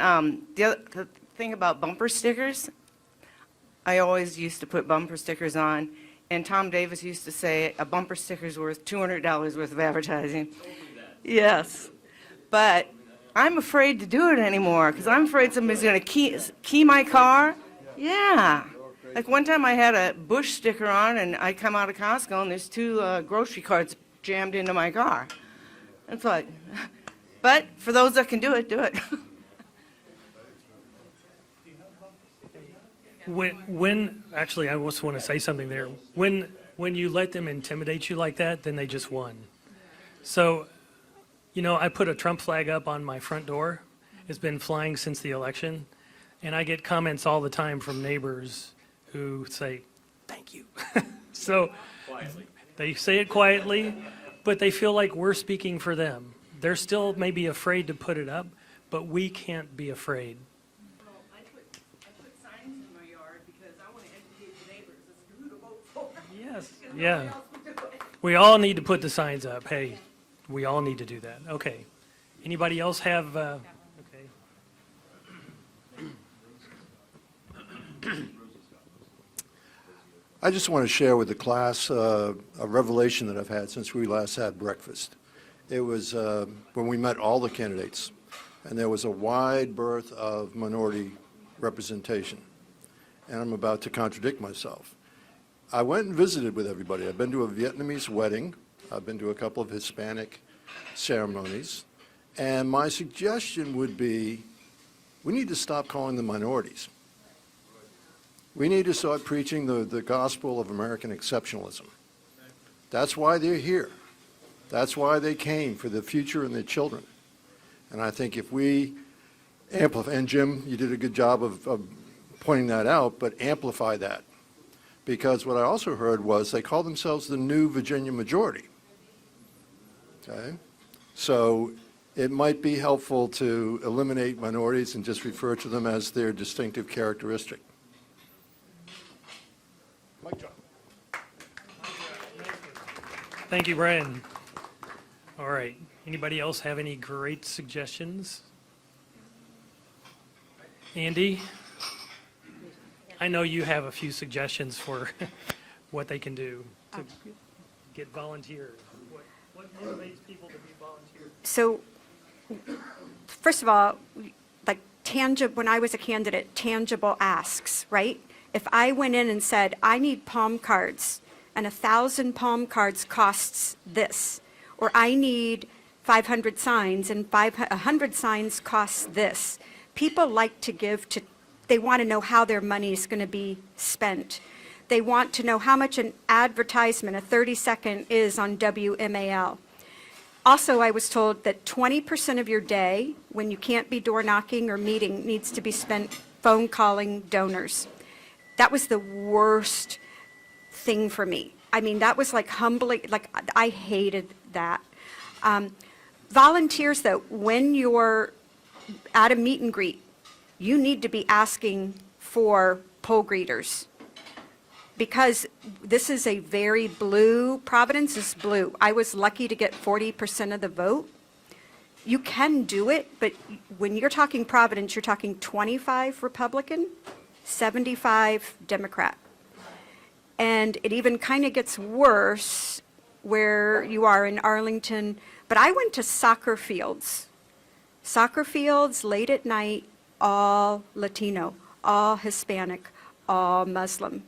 [SPEAKER 16] the thing about bumper stickers, I always used to put bumper stickers on, and Tom Davis used to say a bumper sticker's worth $200 worth of advertising. Yes, but I'm afraid to do it anymore because I'm afraid somebody's going to key my car. Yeah. Like one time I had a Bush sticker on, and I come out of Costco, and there's 2 grocery carts jammed into my car. It's like, but for those that can do it, do it.
[SPEAKER 1] Actually, I just want to say something there. When you let them intimidate you like that, then they just won. So, you know, I put a Trump flag up on my front door. It's been flying since the election, and I get comments all the time from neighbors who say, thank you. So they say it quietly, but they feel like we're speaking for them. They're still maybe afraid to put it up, but we can't be afraid.
[SPEAKER 16] Well, I put signs in my yard because I want to educate the neighbors as to who to vote for.
[SPEAKER 1] Yes,
[SPEAKER 16] Because
[SPEAKER 1] yeah.
[SPEAKER 16] nobody else would do it.
[SPEAKER 1] We all need to put the signs up. Hey, we all need to do that. Okay. Anybody else have, okay.
[SPEAKER 7] I just want to share with the class a revelation that I've had since we last had breakfast. It was when we met all the candidates, and there was a wide berth of minority representation. And I'm about to contradict myself. I went and visited with everybody. I've been to a Vietnamese wedding. I've been to a couple of Hispanic ceremonies. And my suggestion would be, we need to stop calling them minorities. We need to start preaching the gospel of American exceptionalism. That's why they're here. That's why they came, for the future and their children. And I think if we amplify, and Jim, you did a good job of pointing that out, but amplify that. Because what I also heard was they call themselves the new Virginia majority. Okay? So it might be helpful to eliminate minorities and just refer to them as their distinctive characteristic.
[SPEAKER 1] Thank you, Brian. All right. Anybody else have any great suggestions? Andy? I know you have a few suggestions for what they can do to get volunteers. What motivates people to be volunteers?
[SPEAKER 17] So, first of all, like when I was a candidate, tangible asks, right? If I went in and said, I need palm cards, and 1,000 palm cards costs this, or I need 500 signs, and 100 signs costs this. People like to give to, they want to know how their money is going to be spent. They want to know how much an advertisement, a 30-second, is on WMAL. Also, I was told that 20% of your day, when you can't be door knocking or meeting, needs to be spent phone calling donors. That was the worst thing for me. I mean, that was like humbling, like I hated that. Volunteers, though, when you're at a meet and greet, you need to be asking for poll greeters, because this is a very blue, Providence is blue. I was lucky to get 40% of the vote. You can do it, but when you're talking Providence, you're talking 25 Republican, 75 Democrat. And it even kind of gets worse where you are in Arlington. But I went to soccer fields late at night, all Latino, all Hispanic, all Muslim.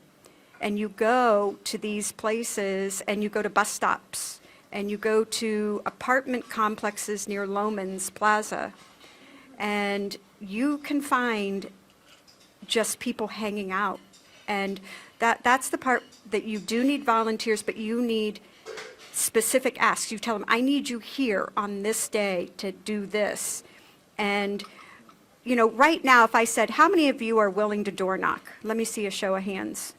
[SPEAKER 17] And you go to these places, and you go to bus stops, and you go to apartment complexes near Loman's Plaza, and you can find just people hanging out. And that's the part that you do need volunteers, but you need specific asks. You tell them, I need you here on this day to do this. And, you know, right now, if I said, how many of you are willing to door knock? Let me see a show of hands.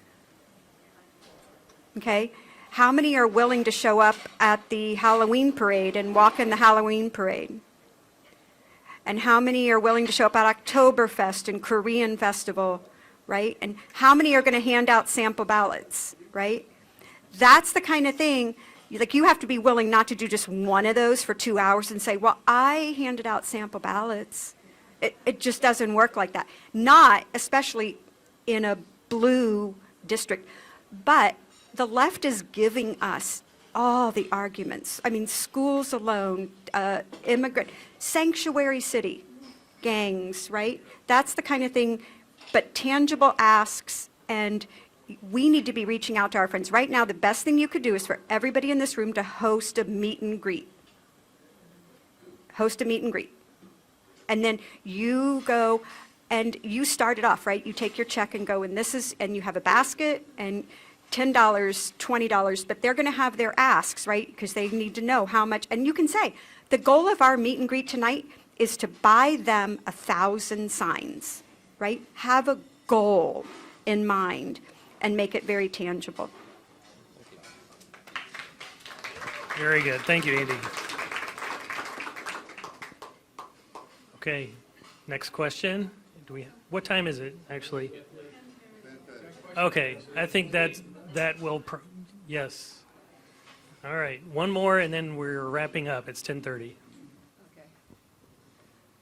[SPEAKER 17] Okay? How many are willing to show up at the Halloween parade and walk in the Halloween parade? And how many are willing to show up at Oktoberfest and Korean Festival, right? And how many are going to hand out sample ballots, right? That's the kind of thing, like, you have to be willing not to do just one of those for 2 hours and say, well, I handed out sample ballots. It just doesn't work like that. Not, especially in a blue district. But the left is giving us all the arguments. I mean, schools alone, immigrant, sanctuary city, gangs, right? That's the kind of thing, but tangible asks, and we need to be reaching out to our friends. Right now, the best thing you could do is for everybody in this room to host a meet and greet. Host a meet and greet. And then you go and you start it off, right? You take your check and go, and this is, and you have a basket, and $10, $20, but they're going to have their asks, right? Because they need to know how much. And you can say, the goal of our meet and greet tonight is to buy them 1,000 signs, right? Have a goal in mind and make it very tangible.
[SPEAKER 1] Very good. Thank you, Andy. Okay, next question. What time is it, actually? Okay, I think that will, yes. All right, one more, and then we're wrapping up. It's 10:30.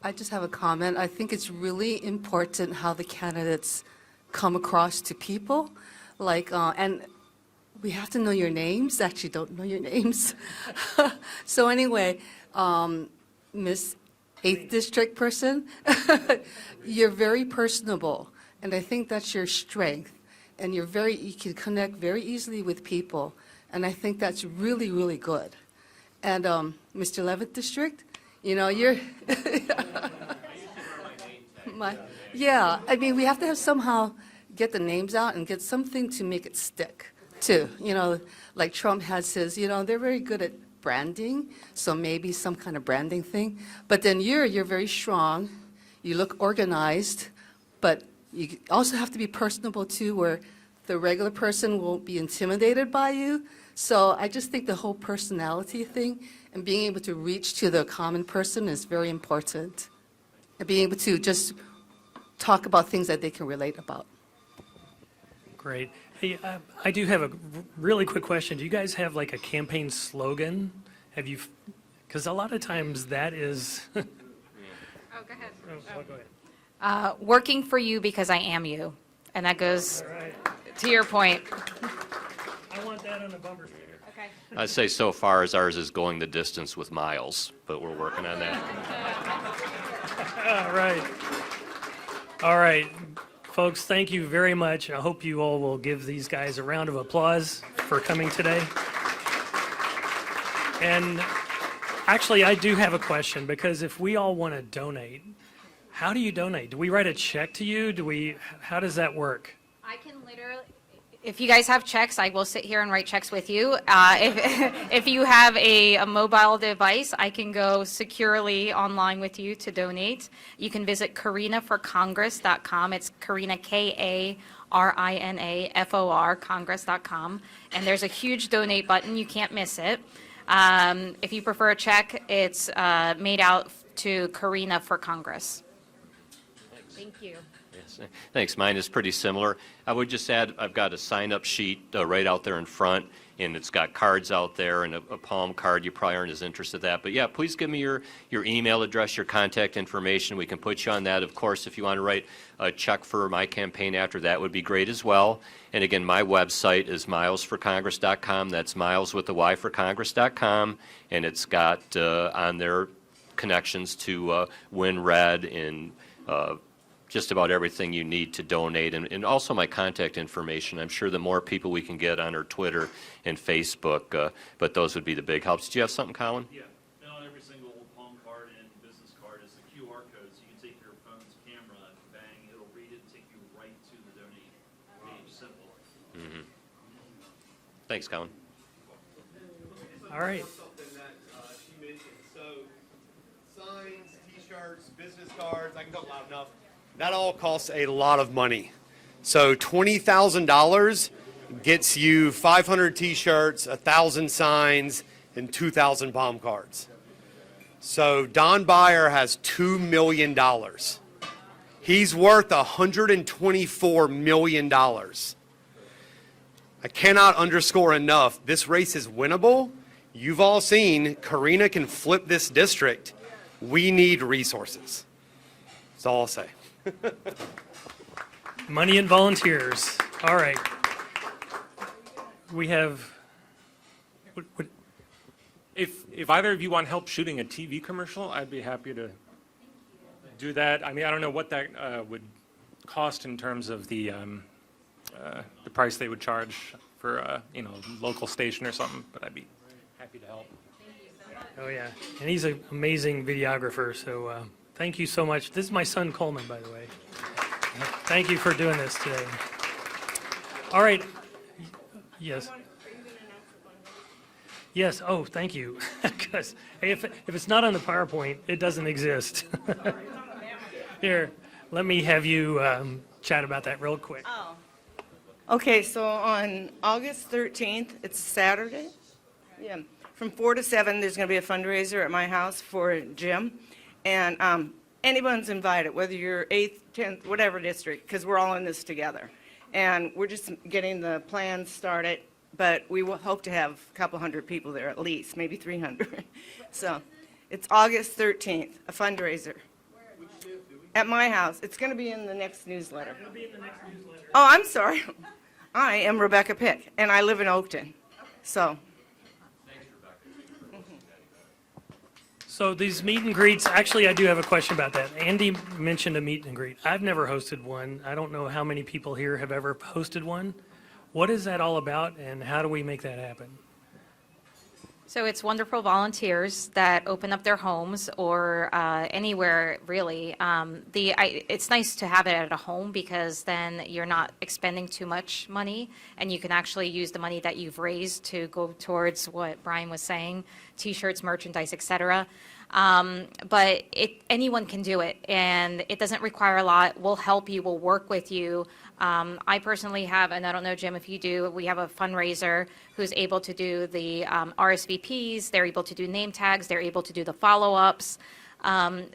[SPEAKER 18] I just have a comment. I think it's really important how the candidates come across to people, like, and we have to know your names. Actually, don't know your names. So anyway, Miss 8th District person, you're very personable, and I think that's your strength. And you can connect very easily with people, and I think that's really, really good. And Mr. 11th District, you know, you're, yeah, I mean, we have to have somehow get the names out and get something to make it stick, too. You know, like Trump has his, you know, they're very good at branding, so maybe some kind of branding thing. But then you're very strong, you look organized, but you also have to be personable, too, where the regular person won't be intimidated by you. So I just think the whole personality thing and being able to reach to the common person is very important. And being able to just talk about things that they can relate about.
[SPEAKER 1] Great. Hey, I do have a really quick question. Do you guys have like a campaign slogan? Have you, because a lot of times that is.
[SPEAKER 4] Oh, go ahead.
[SPEAKER 1] Go ahead.
[SPEAKER 4] Working for you because I am you. And that goes to your point.
[SPEAKER 1] I want that on a bumper sticker.
[SPEAKER 4] Okay.
[SPEAKER 5] I'd say so far as ours is going the distance with Myles, but we're working on that.
[SPEAKER 1] All right. All right. Folks, thank you very much. I hope you all will give these guys a round of applause for coming today. And actually, I do have a question, because if we all want to donate, how do you donate? Do we write a check to you? How does that work?
[SPEAKER 4] I can literally, if you guys have checks, I will sit here and write checks with you. If you have a mobile device, I can go securely online with you to donate. You can visit karinaforcongress.com. It's Karina, Karinafor, Congress.com. And there's a huge donate button. You can't miss it. If you prefer a check, it's made out to Karina for Congress. Thank you.
[SPEAKER 5] Yes, thanks. Mine is pretty similar. I would just add, I've got a sign-up sheet right out there in front, and it's got cards out there and a palm card. You probably aren't as interested in that. But yeah, please give me your email address, your contact information. We can put you on that. Of course, if you want to write a check for my campaign after that would be great as well. And again, my website is milesforcongress.com. That's Myles with the Y for Congress.com. And it's got on there connections to Win Red and just about everything you need to donate, and also my contact information. I'm sure the more people we can get on our Twitter and Facebook, but those would be the big helps. Do you have something, Colin?
[SPEAKER 19] Yeah. On every single palm card and business card is a QR code, so you can take your phone's camera, bang, it'll read it and take you right to the donate page. Simple.
[SPEAKER 5] Mm-hmm. Thanks, Colin.
[SPEAKER 1] All right.
[SPEAKER 20] Something that she mentioned. So signs, T-shirts, business cards, I can talk loud enough. That all costs a lot of money. So $20,000 gets you 500 T-shirts, 1,000 signs, and 2,000 palm cards. So Don Beyer has $2 million. He's worth $124 million. I cannot underscore enough, this race is winnable. You've all seen Karina can flip this district. We need resources. That's all I'll say.
[SPEAKER 1] Money and volunteers. All right. We have.
[SPEAKER 21] If either of you want help shooting a TV commercial, I'd be happy to do that. I mean, I don't know what that would cost in terms of the price they would charge for a local station or something, but I'd be happy to help.
[SPEAKER 1] Oh yeah, and he's an amazing videographer. So thank you so much. This is my son Coleman, by the way. Thank you for doing this today. All right. Yes. Yes. Oh, thank you. Because hey, if it's not on the PowerPoint, it doesn't exist. Here, let me have you chat about that real quick.
[SPEAKER 16] Oh. Okay, so on August 13th, it's Saturday. Yeah, from 4 to 7, there's going to be a fundraiser at my house for Jim. And anyone's invited, whether you're 8th, 10th, whatever district, because we're all in this together. And we're just getting the plans started, but we will hope to have a couple hundred people there at least, maybe 300. So it's August 13th, a fundraiser. At my house. It's going to be in the next newsletter.
[SPEAKER 1] It'll be in the next newsletter.
[SPEAKER 16] Oh, I'm sorry. I am Rebecca Pick, and I live in Oakton. So.
[SPEAKER 1] So these meet and greets, actually, I do have a question about that. Andy mentioned a meet and greet. I've never hosted one. I don't know how many people here have ever hosted one. What is that all about, and how do we make that happen?
[SPEAKER 4] So it's wonderful volunteers that open up their homes or anywhere really. It's nice to have it at a home because then you're not expending too much money and you can actually use the money that you've raised to go towards what Brian was saying, T-shirts, merchandise, etc. But anyone can do it, and it doesn't require a lot. We'll help you. We'll work with you. I personally have, and I don't know, Jim, if you do, we have a fundraiser who's able to do the RSVPs. They're able to do name tags. They're able to do the follow-ups.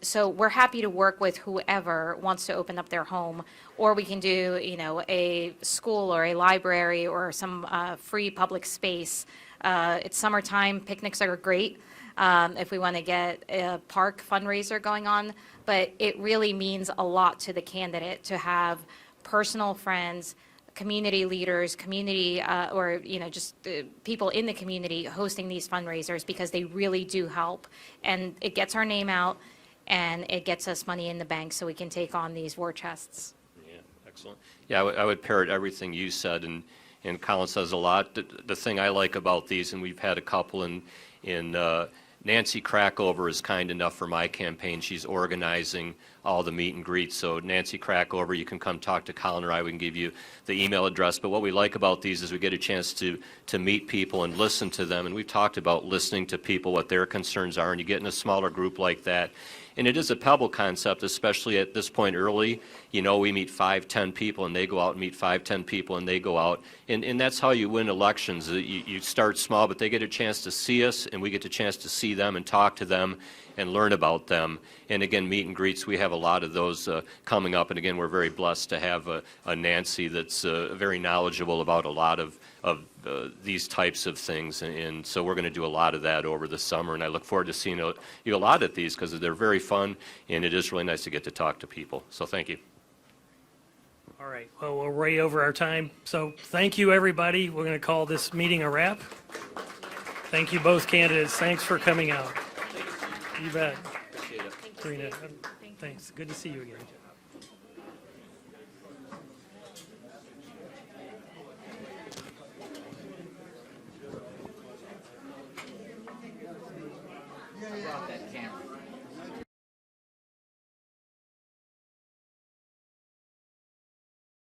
[SPEAKER 4] So we're happy to work with whoever wants to open up their home, or we can do, a school or a library or some free public space. It's summertime. Picnics are great if we want to get a park fundraiser going on, but it really means a lot to the candidate to have personal friends, community leaders, community, or, just people in the community hosting these fundraisers, because they really do help. And it gets our name out, and it gets us money in the bank so we can take on these war chests.
[SPEAKER 5] Yeah, excellent. Yeah, I would parrot everything you said, and Colin says a lot. The thing I like about these, and we've had a couple in Nancy Crackover is kind enough for my campaign. She's organizing all the meet and greets. So Nancy Crackover, you can come talk to Colin or I. We can give you the email address. But what we like about these is we get a chance to meet people and listen to them. And we've talked about listening to people, what their concerns are. And you get in a smaller group like that. And it is a pebble concept, especially at this point early. We meet 5, 10 people, and they go out and meet 5, 10 people, and they go out. And that's how you win elections. You start small, but they get a chance to see us, and we get a chance to see them and talk to them and learn about them. And again, meet and greets, we have a lot of those coming up. And again, we're very blessed to have a Nancy that's very knowledgeable about a lot of these types of things. And so we're going to do a lot of that over the summer. And I look forward to seeing you a lot at these, because they're very fun, and it is really nice to get to talk to people. So thank you.
[SPEAKER 1] All right, well, we're way over our time. So thank you, everybody. We're going to call this meeting a wrap. Thank you, both candidates. Thanks for coming out. You bet. Karina, thanks. Good to see you again.
[SPEAKER 3] Brought that camera.